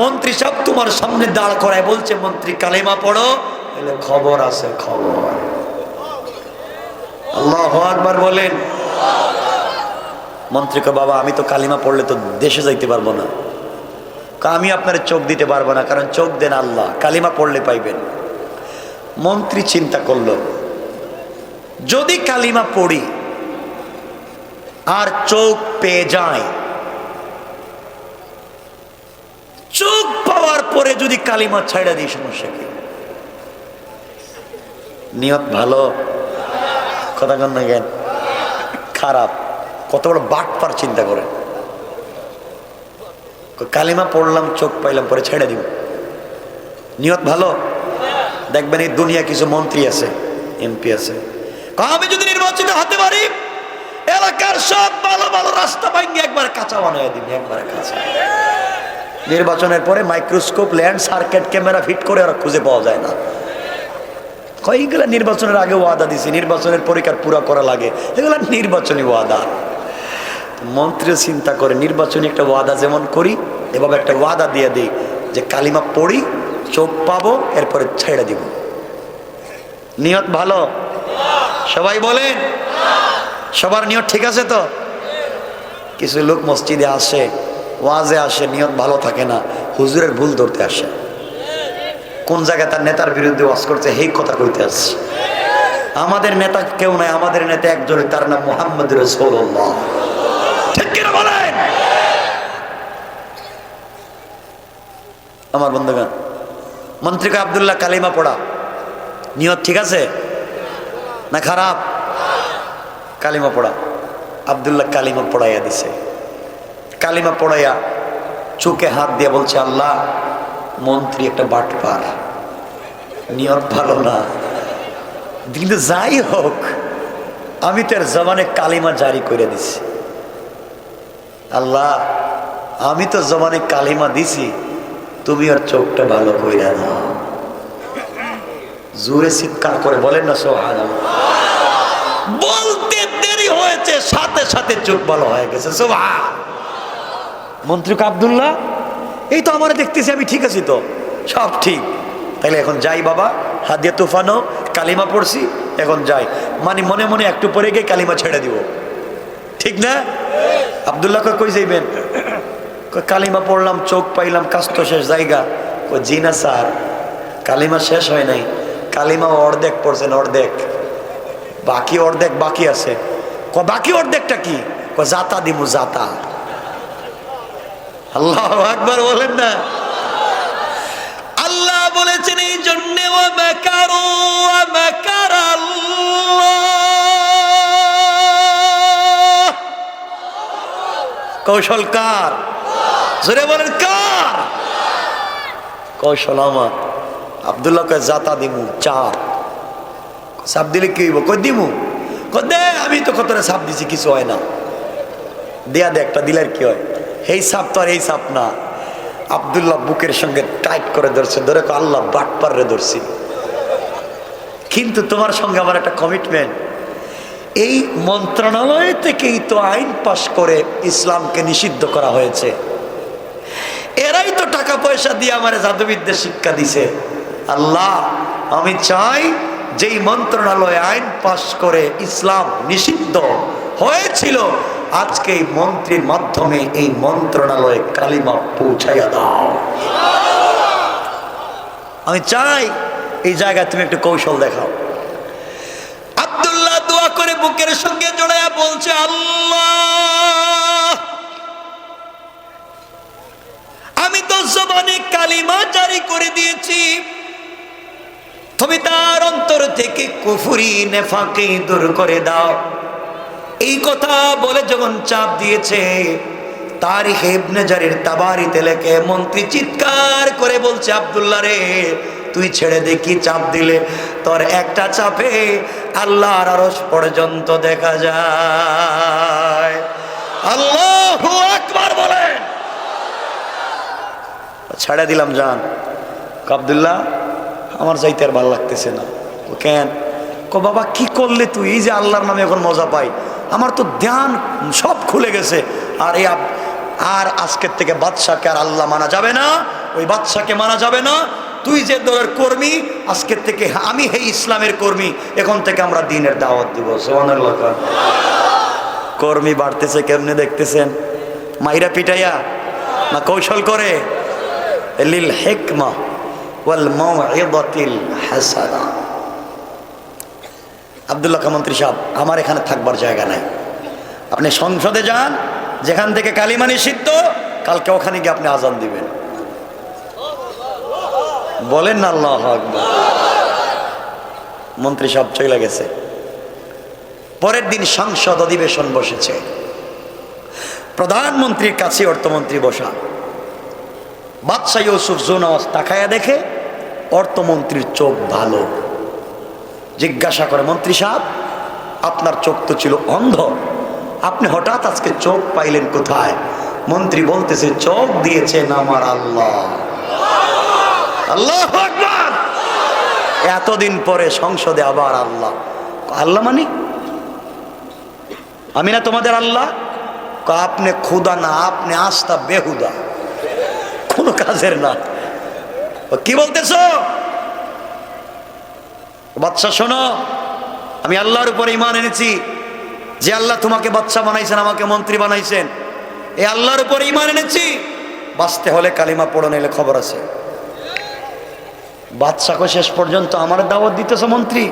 মন্ত্রী সাহেব তোমার সামনে দাঁড় করায় বলছে, মন্ত্রী কালিমা পড়ো। এলে খবর আছে, খবর। আল্লাহু আকবার বলেন। মন্ত্রী কয়, বাবা আমি তো কালিমা পড়লে তো দেশে যাইতে পারবো না। আমি আপনার চোখ দিতে পারবো না, কারণ চোখ দেন আল্লাহ, কালিমা পড়লে পাইবেন। মন্ত্রী চিন্তা করলো, যদি কালিমা পড়ি আর চোখ পেয়ে যায়, চোখ পাওয়ার পরে যদি কালিমা ছাইড়া দিই, সমস্যা কি? নিয়ত ভালো, কথা কন না জ্ঞান খারাপ। কত বড় বাটপার চিন্তা করেন। কালিমা পড়লাম, চোখ পাইলাম, পরে ছেড়ে দিব। নিয়ত ভালো। দেখবেন এই দুনিয়া কিছু মন্ত্রী আছে, এমপি আছে, আমি যদি নির্বাচিত হতে পারি এলাকার সব ভালো ভালো রাস্তা ভাঙ্গি একবার কাঁচা বানিয়ে দিবি, একবার কাঁচা। নির্বাচনের পরে microscope, land, circuit camera fit করে আর খুঁজে পাওয়া যায় না। এইগুলা নির্বাচনের আগে ওয়াদা দিছি, নির্বাচনের পরীক্ষা পুরা করা লাগে, এগুলা নির্বাচনী ওয়াদা। মন্ত্রীও চিন্তা করে নির্বাচনী একটা ওয়াদা যেমন করি, এভাবে একটা ওয়াদা দিয়ে দিই যে কালিমা পড়ি, চোখ পাবো, এরপরে ছেড়ে দিব। নিয়ত ভালো? সবাই বলেন সবার নিয়ত ঠিক আছে তো? কিছু লোক মসজিদে আসে, ওয়াজে আসে, নিয়ত ভালো থাকে না, হুজুরের ভুল ধরতে আসে। কোন জায়গায় তার নেতার বিরুদ্ধে ওয়াজ করছে, এই কথা কইতে আসছে। আমাদের নেতা কেউ নাই, আমাদের নেতা একজনই, তার নাম মুহাম্মদ রাসূলুল্লাহ। ঠিক কিনা বলেন? আমার বন্ধুগণ, মন্ত্রীকে আব্দুল্লাহ কালিমা পড়া, নিয়ত ঠিক আছে না খারাপ? কালিমা পড়া, আব্দুল্লাহ কালিমা পড়াইয়া দিছে। কালিমা পড়াইয়া চোখে হাত দিয়ে বলছে, আল্লাহ, মন্ত্রী একটা বাটপার, নিয়ত ভালো না, কিন্তু যাই হোক আমি তার জবানে কালিমা জারি করে দিছি। আল্লাহ, আমি তো জবানে কালিমা দিছি, তুমি আর চোখটা ভালো কইরা দাও। জোরে চিৎকার করে বলেন না সুবহানাল্লাহ। বলতে দেরি হয়েছে, সাথে সাথে চোখ ভালো হয়ে গেছে। সুবহান। মন্ত্রী আব্দুল্লাহ, এই তো আমার দেখতেছি আমি ঠিক আছি, তো সব ঠিক, তাহলে এখন যাই বাবা, হাদিয়া তুফানো, কালিমা পড়ছি, এখন যাই। মানে মনে মনে একটু পরে গিয়ে কালিমা ছেড়ে দিব, ঠিক না? আব্দুল্লাহ কই যাইবেন? কালিমা পড়লাম, চোখ পাইলাম, কাজ তো শেষ, জায়গা। জি না স্যার, কালিমা শেষ হয় নাই, কালিমা অর্ধেক পড়ছেন, অর্ধেক, বাকি অর্ধেক বাকি আছে। বাকি অর্ধেকটা কি? জাতা দিমু, জাতা। আল্লাহু আকবার বলেন না। আল্লাহ বলেছেন এই জন্য কৌশল কার? জোরে বলেন কার? কৌশল আমার। আব্দুল্লাহ কয় জাতা দিমু, চাপ। সাপ দিলে কি হইব? কই দিমু, দে, আমি তো কতটা সাপ দিছি, কিছু হয় না, দেয়া দে একটা, দিলে আর কি হয়? এই সাপ তো আর এই সাপ না। আব্দুল্লাহ বুকের সঙ্গে টাইট করে ধরছে, ধরে আল্লাহ বাটপার রে ধরছি, কিন্তু তোমার সঙ্গে আমার একটা কমিটমেন্ট। এই মন্ত্রণালয় থেকেই তো আইন পাশ করে ইসলামকে নিষিদ্ধ করা হয়েছে, এরাই তো টাকা পয়সা দিয়ে আমার জাদুবিদ্যা শিক্ষা দিছে। আল্লাহ, আমি চাই যেই মন্ত্রণালয়ে আইন পাশ করে ইসলাম নিষিদ্ধ হয়েছিল, আজকে এই মন্ত্রীর মাধ্যমে এই মন্ত্রণালয়ে কালিমা পৌঁছাইয়া দাও। আমি চাই এই জায়গায় তুমি একটু কৌশল দেখাও। আব্দুল্লাহ দোয়া করে বুকের সঙ্গে জড়াইয়া বলছে, আল্লাহ, আমি তো জবানে কালিমা জারি করে দিয়েছি, তুমি তার অন্তর থেকে কুফরি নেফাকে দূর করে দাও। এই কথা বলে যখন চাপ দিয়েছে, তারিখ ইবনে জারির তাবারিতে লেখে, মন্ত্রী চিৎকার করে বলছে, আব্দুল্লাহ রে, তুই ছেড়ে দে, কি চাপ দিলে তোর একটা চাপে আল্লাহর আরশ পর্যন্ত দেখা যায়। আল্লাহু আকবার বলেন। ছেড়ে দিলাম, যান। আব্দুল্লাহ, আমার যাইতে আর ভালো লাগতেছে না। কেন? বাবা কি করলে তুই? এই যে আল্লাহর নামে এখন মজা পাই, আমার তো ধ্যান সব খুলে গেছে। আর আজকের থেকে বাদশাকে আর আল্লাহ মানা যাবে না, ওই বাদশাকে মানা যাবে না। তুই যে দলের কর্মী, আজকের থেকে আমি এই ইসলামের কর্মী, এখন থেকে আমরা দ্বীনের দাওয়াত দিব। সুবহানাল্লাহ। কর্মী বাড়তেছে কেমনে দেখতেছেন? মাইরা পিটাইয়া না কৌশল করে? লিল হিকমা ওয়াল মাউইযাতিল হাসানা। আব্দুল্লাহ মন্ত্রী সাহেব, আমার এখানে থাকবার জায়গা নাই, আপনি সংসদে যান, যেখান থেকে কালিমা নিষিদ্ধ, কালকে ওখানে গিয়ে আপনি আজান দিবেন। বলেন না আল্লাহু আকবার। মন্ত্রী সাহেব চলে গেছে। পরের দিন সংসদ অধিবেশন বসেছে। প্রধানমন্ত্রীর কাছে অর্থমন্ত্রী বসা। বাদশাহ ইউসুফ জোনাওয়াজ তাকায়া দেখে অর্থমন্ত্রীর চোখ ভালো। জিজ্ঞাসা করে, মন্ত্রী সাহেব, আপনার চোখ তো ছিল অন্ধ, আপনি হঠাৎ আজকে চোখ পাইলেন কোথায়? মন্ত্রী বলতেছে, চোখ দিয়েছেন আমার আল্লাহ। আল্লাহু আকবার। এতদিন পরে সংসদে আবার আল্লাহ। আল্লাহ মানে আমি না তোমাদের আল্লাহ? আপনি খুদা না, আপনি আস্থা বেহুদা, কোনো কাজের না। কি বলতেছো? বাদশা শোনো, আমি আল্লাহর উপরে ঈমান এনেছি। যে আল্লাহ তোমাকে বাদশা বানাইছেন, আমাকে মন্ত্রী বানাইছেন, এই আল্লাহর উপরে ঈমান এনেছি। বাঁচতে হলে কালিমা পড়ো, নিলে খবর আছে। বাদশাকে শেষ পর্যন্ত আমার দাওয়াত দিতেছে মন্ত্রী,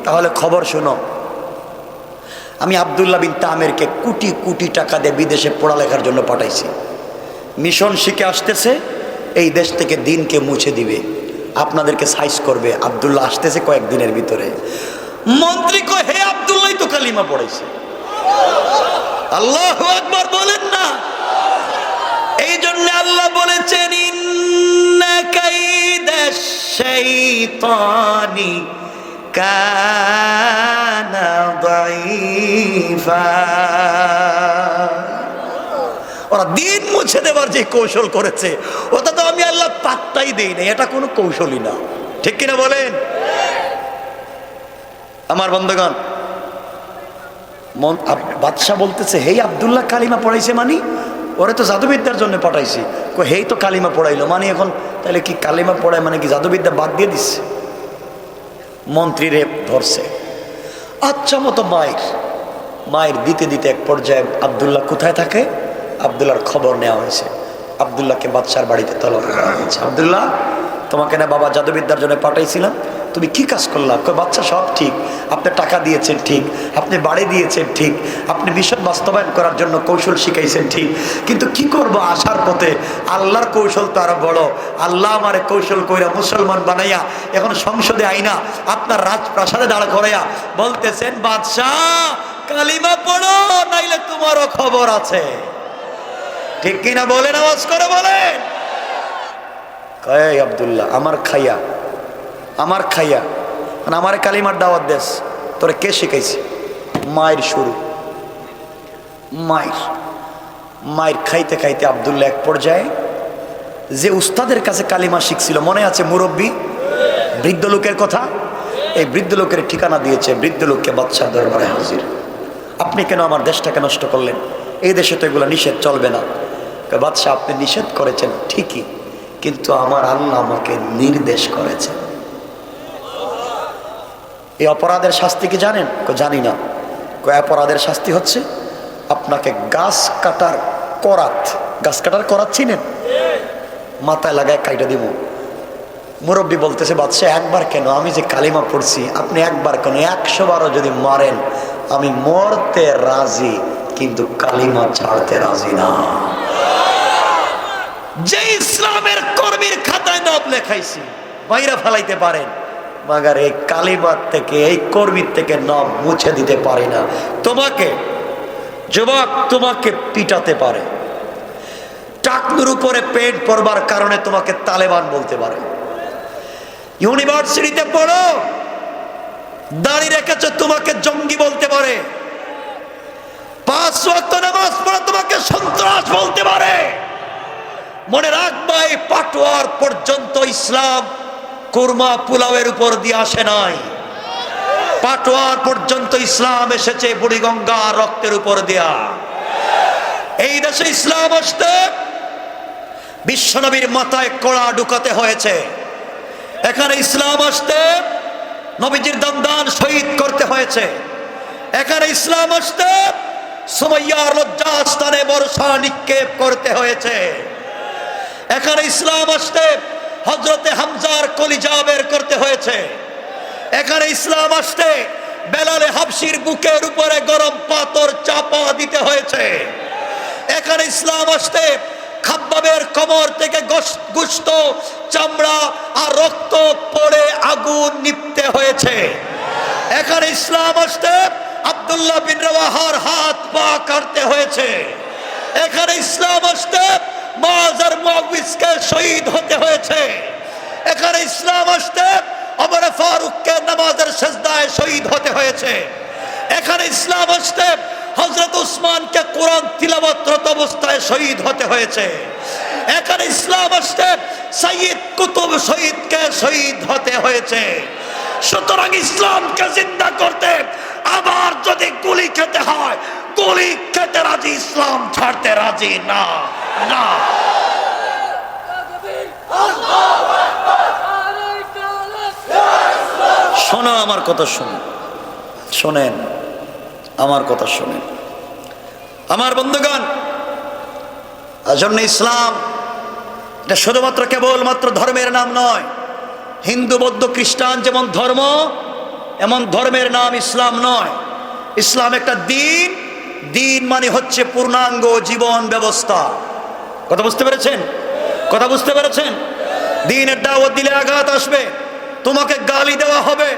তাহলে খবর শোনো, আমি আব্দুল্লাহ বিন তামেরকে কোটি কোটি টাকা দিয়ে বিদেশে পড়ালেখার জন্য পাঠাইছি। মিশন শিখে আসতেছে, এই দেশ থেকে দিনকে মুছে দিবে, আপনাদেরকে সাইজ করবে। আব্দুল্লাহ আসতেছে কয়েকদিনের ভিতরে। মন্ত্রী কয়, হে আব্দুল্লাহ তো কালিমা পড়াইছে। আল্লাহু আকবার বলেন না। এই জন্য আল্লাহ বলেছেন, ইন্না কাইদাশ শাইতানি কানা দাঈফা। ওরা দিন মুছে দেবার যে কৌশল করেছে, ওটা তো আমি আল্লাহ পাত্তাই দেই না, এটা কোনো কৌশলই না। ঠিক কিনা বলেন? আমার বন্ধুগণ, বাদশাহ বলতেছে, হেই আব্দুল্লাহ কালিমা পড়াইছে মানে? ওরে তো জাদুবিদ্যার জন্য পাঠাইছি। হেই তো কালিমা পড়াইলো মানে, এখন তাহলে কি কালিমা পড়ায় মানে কি জাদুবিদ্যা বাদ দিয়ে দিচ্ছে? মন্ত্রীরে ধরছে, আচ্ছা মতো মায়ের দিতে দিতে এক পর্যায়ে আব্দুল্লাহ কোথায় থাকে, আব্দুল্লাহর খবর নেওয়া হয়েছে। আব্দুল্লাহকে বাদশার বাড়িতে তলব করা হয়েছে। আব্দুল্লাহ, তোমাকে না বাবা জাদুবিদ্যার জন্য পাঠাইছিলাম, তুমি কি কাজ করলাম? বাচ্চা সব ঠিক, আপনি টাকা দিয়েছেন ঠিক, আপনি বাড়ি দিয়েছেন ঠিক, আপনি মিশন বাস্তবায়ন করার জন্য কৌশল শিখাইছেন ঠিক, কিন্তু কি করব আসার পথে আল্লাহর কৌশল তো আরো বড়। আল্লাহ আমারে কৌশল কইরা মুসলমান বানাইয়া এখন সংসদে আইনা আপনার রাজপ্রাসাদে দাঁড় করাইয়া বলতেছেন, বাদশাহ কালিমা পড়ো, নাইলে তোমারও খবর আছে। ঠিক কিনা বলেন? আওয়াজ করে বলেন। কয় আব্দুল্লাহ, আমার খাইয়া মানে আমার কালিমার দাওয়াত দেশ, তোরে কে শিখাইছে? মায়ের শুরু। মায়ের খাইতে খাইতে আব্দুল্লাহ এক পর্যায়ে যে উস্তাদের কাছে কালিমা শিখছিল, মনে আছে মুরব্বী বৃদ্ধ লোকের কথা, এই বৃদ্ধ লোকের ঠিকানা দিয়েছে। বৃদ্ধ লোককে বাদশার দরবারে হাজির। আপনি কেন আমার দেশটাকে নষ্ট করলেন? এই দেশে তো এগুলো নিষেধ, চলবে না। বাদশাহ, আপনি নিষেধ করেছেন ঠিকই, কিন্তু আমার আল্লাহ আমাকে নির্দেশ করেছেন। এই অপরাধের শাস্তি কি জানেন? জানি না। অপরাধের শাস্তি হচ্ছে আপনাকে গাছ কাটার করাত চিনেন? মাথায় লাগায় কাইটা দিব। মুরব্বী বলতেছে, বাদশাহ একবার কেন, আমি যে কালিমা পড়ছি, আপনি একবার কেন, 100 বারও যদি মারেন আমি মরতে রাজি, কিন্তু কালিমা ছাড়তে রাজি না। যে ইসলামের কর্মীর খাতায় নাম লেখাইছি, বাইরে ফেলাইতে পারেন, মাগার এই কালিমার থেকে, এই কর্মীর থেকে নাম মুছে দিতে পারি না। তোমাকে যুবক, তোমাকে পিটাতে পারে, টাকনুর উপরে পেট পড়বার কারণে তোমাকে তালেবান বলতে পারে। ইউনিভার্সিটিতে পড়ো, দাড়ি রেখেছো, তোমাকে জঙ্গি বলতে পারে। 5 ওয়াক্ত নামাজ পড়ো, তোমাকে সন্ত্রাস বলতে পারে। মনে রাখবা, এই পাটোয়ার পর্যন্ত ইসলাম কুরমা পোলাওয়ের উপর দিয়ে আসে নাই। পাটোয়ার পর্যন্ত ইসলাম এসেছে বুড়িগঙ্গা রক্তের উপর দিয়া। এই দেশে ইসলাম আসতে বিশ্বনবীর মাথায় কড়া ঢুকাতে হয়েছে। এখানে ইসলাম আসতে নবীজির দান শহীদ করতে হয়েছে। এখানে ইসলাম আসতে সুমাইয়ার লজ্জাস্থানে বর্ষা নিক্ষেপ করতে হয়েছে। এখানে ইসলাম আসতে হযরতে হামজার কলিজা বের করতে হয়েছে। এখানে ইসলাম আসতে বেলালে হাবশির বুকের উপরে গরম পাথর চাপা দিতে হয়েছে। এখানে ইসলাম আসতে খাব্বাবের কোমর থেকে গোশত, চামড়া আর রক্ত পড়ে আগুন নিভতে হয়েছে। এখানে ইসলাম আসতে আব্দুল্লাহ বিন রওয়াহার হাত পা কাটতে হয়েছে। এখানে ইসলাম আসতে মুআয আর মুআউযকে শহীদ হতে হয়েছে। এখানে ইসলাম আসতে ওমর ফারুককে নামাজের সিজদায় শহীদ হতে হয়েছে। এখানে ইসলাম আসতে হযরত উসমানকে কোরআন তিলাওয়াতরত অবস্থায় শহীদ হতে হয়েছে। এখানে ইসলাম আসতে সাইয়্যিদ কুতুব শহীদকে শহীদ হতে হয়েছে। সুতরাং ইসলামকে জিন্দা করতে আবার যদি গুলি খেতে হয়, গুলি খেতে রাজি, ইসলাম ছাড়তে রাজি না। না, শোনো আমার কথা, শোনেন আমার কথা, শোনেন আমার বন্ধুগণ। আজন্য ইসলাম এটা শুধুমাত্র কেবলমাত্র ধর্মের নাম নয়। হিন্দু বৌদ্ধ খ্রিস্টান যেমন ধর্ম, এমন ধর্মের নাম ইসলাম নয়। ইসলাম একটা দিন, দিন মানে হচ্ছে পূর্ণাঙ্গ জীবন ব্যবস্থা। কথা বুঝতে পেরেছেন? কথা বুঝতে পেরেছেন? দিনের দাওয়াত দিলে আঘাত আসবে, তোমাকে গালি দেওয়া হবে,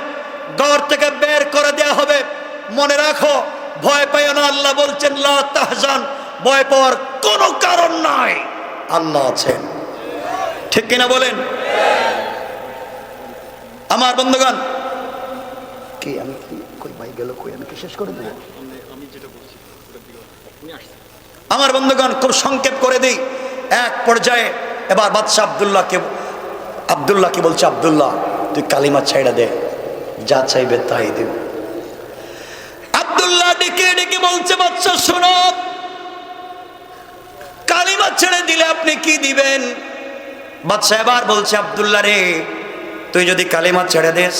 ঘর থেকে বের করে দেওয়া হবে। মনে রাখো, ভয় পাইও না। আল্লাহ বলছেন লা তাহজান, ভয় পাওয়ার কোনো কারণ নাই, আল্লাহ আছেন। ঠিক কিনা বলেন? আমার বন্ধুগণ, কি আমি কই ভাই গেল, কই আমি কি শেষ করে দেব? আমার বন্ধুগণ, খুব সংক্ষেপ করে দিই। এক পর্যায়ে এবার বাদশা আব্দুল্লাহকে বলছে, আব্দুল্লাহ তুই কালিমা ছেড়ে দে, যা চাইবে তাই দেব। আব্দুল্লাহ ডেকে ডেকে বলছে, বাদশা শোনো, কালিমা ছেড়ে দিলে আপনি কি দিবেন? বাদশা এবার বলছে, আব্দুল্লাহ রে, তুই যদি কালিমা ছেড়ে দেস,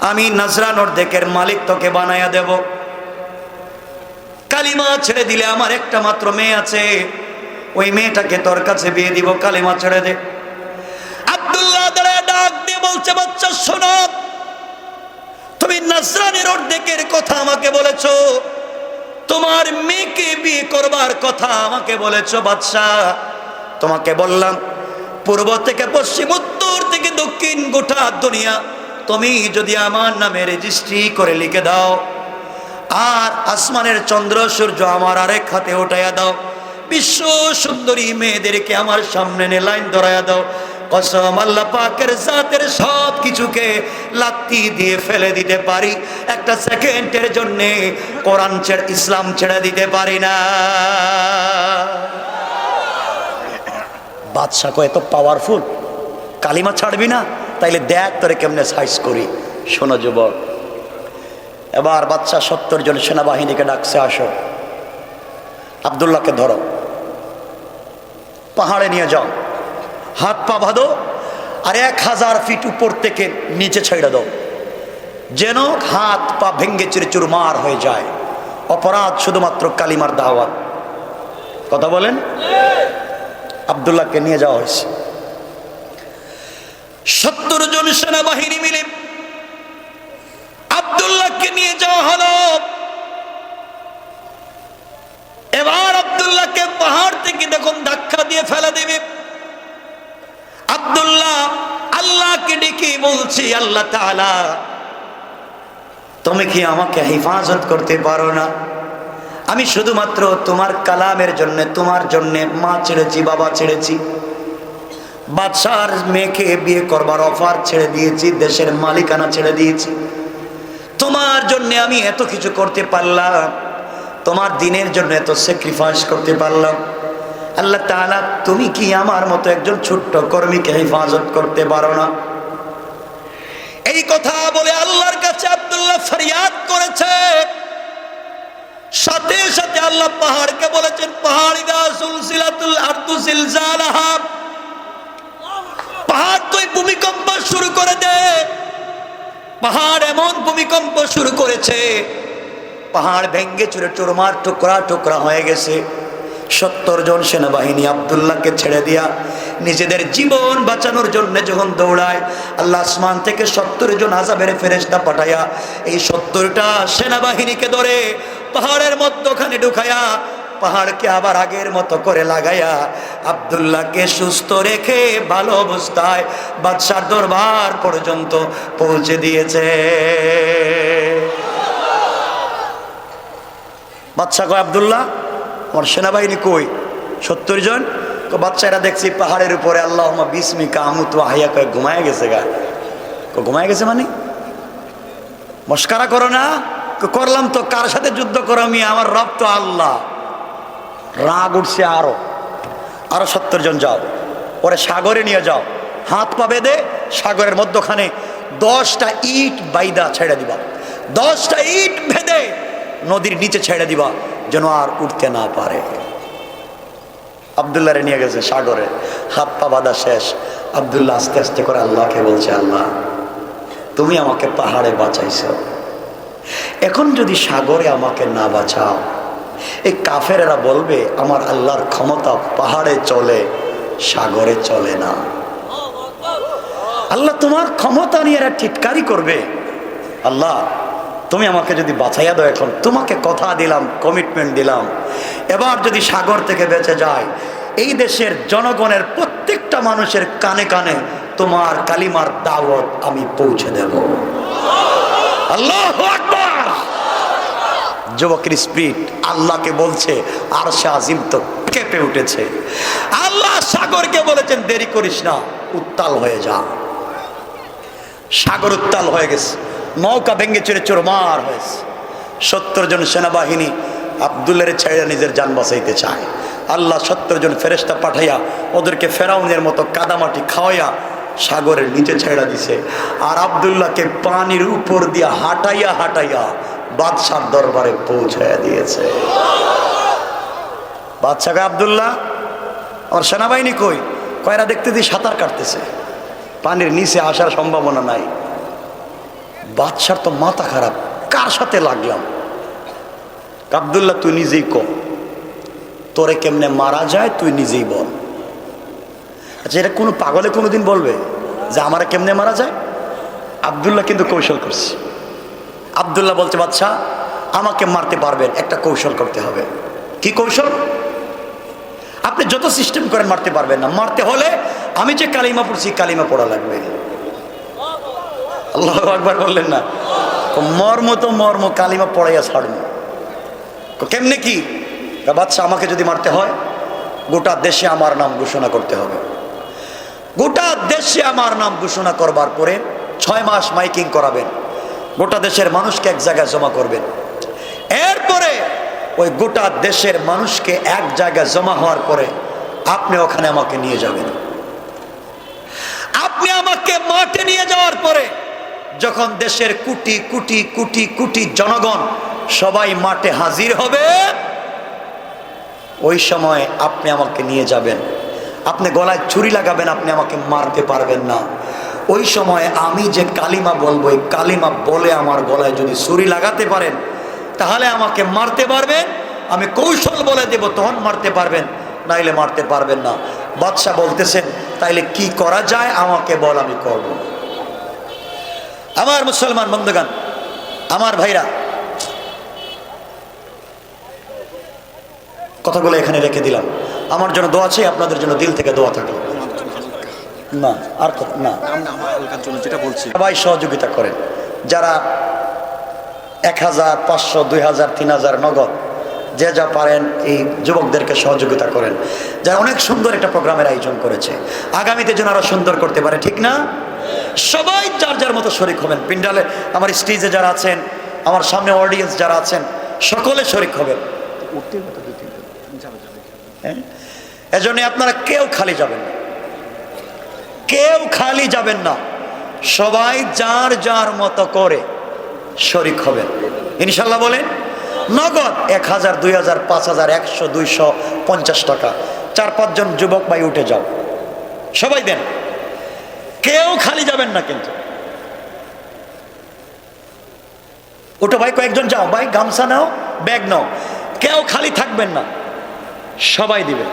আমি নাজরান অর্ধেকের মালিক তোকে বানায়া দেব। কালিমা ছেড়ে দিলে আমার একটা মাত্র মেয়ে আছে, ওই মেয়েটাকে তোর কাছে বিয়ে দিব, কালিমা ছেড়ে দে। আব্দুল্লাহ ডাক দিয়ে বলছে, বাচ্চা শোনো, তুমি নাজরানের অর্ধেকের কথা আমাকে বলেছো, তোমার মেয়েকে বিয়ে করবার কথা আমাকে বলেছো। বাদশা, তোমাকে বললাম পূর্ব থেকে পশ্চিম, উত্তর থেকে দক্ষিণ, গোটা দুনিয়া তুমি যদি আমার নামে রেজিস্ট্রি করে লিখে দাও, আর আসমানের চন্দ্র সূর্য আমার আরেক হাতে উঠাইয়া দাও, বিশ্ব সুন্দরী মেয়েদেরকে আমার সামনে এনে লাইন ধরাইয়া দাও, কসম আল্লাহ পাকের জাতের সব কিছুকে লাত্তি দিয়ে ফেলে দিতে পারি, একটা সেকেন্ডের জন্য কোরআন ছেড়ে ইসলাম ছেড়ে দিতে পারি না। বাদশা কয় এত পাওয়ারফুল, কালিমা ছাড়বি না? তাইলে দেখ তোরে কেমনে সাইজ করি। শোনো যুবক, এবার বাদশা 70 জন সেনাবাহিনীকে ডাকছে, আসো আব্দুল্লাহকে ধরো, পাহাড়ে নিয়ে যাও, হাত পা বাঁধো, আর 1000 ফিট উপর থেকে নিচে ছেড়ে দাও, যেন হাত পা ভেঙ্গে চিরে চুরমার হয়ে যায়। অপরাধ শুধুমাত্র কালিমার দাওয়াত। কথা বলেন? আব্দুল্লাহকে নিয়ে যাওয়া হয়েছে। 70 জন সেনাবাহিনী মিলে আব্দুল্লাহকে নিয়ে যাওয়া হলো। এবার আব্দুল্লাহকে পাহাড় থেকে দেখুন ধাক্কা দিয়ে ফেলে দেবে। আব্দুল্লাহ আল্লাহকে ডেকে বলছি, আল্লাহ তাআলা তুমি কি আমাকে হেফাজত করতে পারো না? আমি শুধুমাত্র তোমার কালামের জন্য, তোমার জন্য মা ছেড়েছি, বাবা ছেড়েছি, বাদশার মেয়েকে বিয়ে করবার অফার ছেড়ে দিয়েছি, দেশের মালিকানা ছেড়ে দিয়েছি, তোমার জন্য আমি এত কিছু করতে পারলাম, তোমার দিনের জন্য এত স্যাক্রিফাইস করতে পারলাম। আল্লাহ তাআলা তুমি কি আমার মতো একজন ছোট্ট কর্মীকে হেফাজত করতে পারো না? এই কথা বলে আল্লাহর কাছে আব্দুল্লাহ ফরিয়াদ করেছে। সাথে সাথে আল্লাহ পাহাড়কে বলেছেন, পাহাড় ইদা সুলসিলাতুল আরদু জিলজালাহা, পাহাড় তুই ভূমিকম্প শুরু করে দে। পাহাড় এমন ভূমিকম্প শুরু করেছে, পাহাড় ভেঙ্গে চুরে চুরমার টুকরা টুকরা হয়ে গেছে। 70 জন সেনাবাহিনী আব্দুল্লাহকে ছেড়ে দিয়া নিজেদের জীবন বাঁচানোর জন্য যখন দৌড়ায়, আল্লাহ আসমান থেকে 70 জন আযাবের ফেরেশতা পাঠায়া এই 70টা সেনাবাহিনীকে ধরে পাহাড়ের মধ্যখানে ঢুকায়া, পাহাড়কে আবার আগের মতো করে লাগাইয়া আব্দুল্লাহকে সুস্থ রেখে ভালো অবস্থায় বাদশার দরবার পর্যন্ত পৌঁছে দিয়েছে। বাদশা কয়, আব্দুল্লাহ আমার সেনাবাহিনী কই? 70 জন। বাচ্চারা দেখছি পাহাড়ের উপরে আল্লাহুম্মা বিসমিকা আমুতু ওয়া আহইয়া কয়ে ঘুমায় গেছে গা। ঘুমায় গেছে মানে মস্কারা করো না। করলাম তো, কার সাথে যুদ্ধ করো? আমি, আমার রব তো আল্লাহ। রাগ উঠছে আরো 70 জন যাও, ওরে সাগরে নিয়ে যাও, হাত পা বেঁধে সাগরের মধ্যখানে 10টা ইট বাইদা ছেড়ে দিবা, 10টা ইট বেঁধে নদীর নিচে ছেড়ে দিবা, যেন আর উঠতে না পারে। আব্দুল্লাহরে নিয়ে গেছে সাগরে, হাত পা বাঁধা শেষ। আব্দুল্লাহ আস্তে আস্তে করে আল্লাহকে বলছে, আল্লাহ তুমি আমাকে পাহাড়ে বাঁচাইছো, এখন যদি সাগরে আমাকে না বাঁচাও, এই কাফেরেরা বলবে আমার আল্লাহর ক্ষমতা পাহাড়ে চলে, সাগরে চলে না। আল্লাহ তোমার ক্ষমতা নিয়ে এরা টিটকারি করবে। আল্লাহ তুমি আমাকে যদি বাঁচাইয়া দাও, এখন তোমাকে কথা দিলাম, কমিটমেন্ট দিলাম, এবার যদি সাগর থেকে বেঁচে যায়, এই দেশের জনগণের প্রত্যেকটা মানুষের কানে কানে তোমার কালিমার দাওয়াত আমি পৌঁছে দেব। আল্লাহু আকবার। যুবকের স্পিরিট আল্লাহকে বলছে, আরশে আজিম তো কেঁপে উঠেছে। আল্লাহ সাগরকে বলেছেন, দেরি করিস না, উত্তাল হয়ে যা। সাগর উত্তাল হয়ে গেছে, নৌকা ভেঙে চড়ে চোরমার হয়েছে। 70 জন সেনাবাহিনী আব্দুল্লাহর ছেড়ে নিজের জান বাঁচাইতে চায়। আল্লাহ 70 জন ফেরেশতা পাঠাইয়া ওদেরকে ফেরাউনের মতো কাদামাটি খাওয়াইয়া সাগরের নিচে ছেড়ে দিছে। আর আব্দুল্লাহকে পানির উপর দিয়া হাঁটাইয়া হাঁটাইয়া বাদশার দরবারে পৌঁছাইয়া দিয়েছে। বাদশাকে, আব্দুল্লাহ আমার সেনাবাহিনী কই? কয়রা দেখতে দিই সাঁতার কাটতেছে, পানির নিচে আসার সম্ভাবনা নাই। বাদশার তো মাথা খারাপ, কার সাথে লাগলাম? আব্দুল্লাহ তুই নিজেই কর, তোরে কেমনে মারা যায় তুই নিজেই বল। আচ্ছা, এটা কোনো পাগলে কোনোদিন বলবে যে আমারে কেমনে মারা যায়? আব্দুল্লাহ কিন্তু কৌশল করছে। আব্দুল্লাহ বলছে, বাদশা আমাকে মারতে পারবেন, একটা কৌশল করতে হবে। কি কৌশল? আপনি যত সিস্টেম করেন মারতে পারবেন না, মারতে হলে আমি যে কালিমা পড়ছি কালিমা পড়া লাগবে। আল্লাহু আকবার বললেন না? মর্ম তো মর্ম, কালিমা পড়াইয়া ছাড়বো। কেমনে কি? বাদশা আমাকে যদি মারতে হয় গোটা দেশে আমার নাম ঘোষণা করতে হবে। গোটা দেশে আমার নাম ঘোষণা করবার পরে 6 মাস মাইকিং করাবেন, গোটা দেশের মানুষকে এক জায়গায় জমা করবেন। এরপরে ওই গোটা দেশের মানুষকে এক জায়গায় জমা হওয়ার পরে আপনি ওখানে আমাকে নিয়ে যাবেন। আপনি আমাকে মাঠে নিয়ে যাওয়ার পরে যখন দেশের কোটি কোটি কোটি কোটি জনগণ সবাই মাঠে হাজির হবে, ওই সময় আপনি আমাকে নিয়ে যাবেন। আপনি গলায় ছুরি লাগাবেন, আপনি আমাকে মারতে পারবেন না। ওই সময় আমি যে কালিমা বলবো, এই কালিমা বলে আমার গলায় যদি ছুরি লাগাতে পারেন তাহলে আমাকে মারতে পারবেন। আমি কৌশল বলে দেব, তখন মারতে পারবেন, নাইলে মারতে পারবেন না। বাদশা বলতেছেন, তাইলে কি করা যায় আমাকে বল, আমি করব। আমার মুসলমান বন্ধুগণ, আমার ভাইরা, কথাগুলো এখানে রেখে দিলাম। আমার জন্য দোয়া আছে, আপনাদের জন্য দিল থেকে দোয়া থাকলো। না আর কথা না, সবাই সহযোগিতা করেন। যারা 1000, 500, 2000, 3000 নগদ যে যা পারেন এই যুবকদেরকে সহযোগিতা করেন, যারা অনেক সুন্দর একটা প্রোগ্রামের আয়োজন করেছে। আগামীতে যেন আরো সুন্দর করতে পারে, ঠিক না? সবাই যার যার মতো শরিক হবেন। পিন্ডালে আমার স্টেজে যারা আছেন, আমার সামনে অডিয়েন্স যারা আছেন, সকলে শরিক হবেন। এজন্য আপনারা কেউ খালি যাবেন না, কেউ খালি যাবেন না। সবাই যার যার মতো করে শরিক হবেন ইনশাল্লাহ। বলেন নগদ 1000, 2000, 5000, 100, 250 টাকা। 4-5 জন যুবক ভাই উঠে যাও, সবাই দেন, কেউ খালি যাবেন না। কিন্তু উঠো ভাই, কয়েকজন যাও ভাই, গামছা নাও, ব্যাগ নাও, কেউ খালি থাকবেন না, সবাই দিবেন।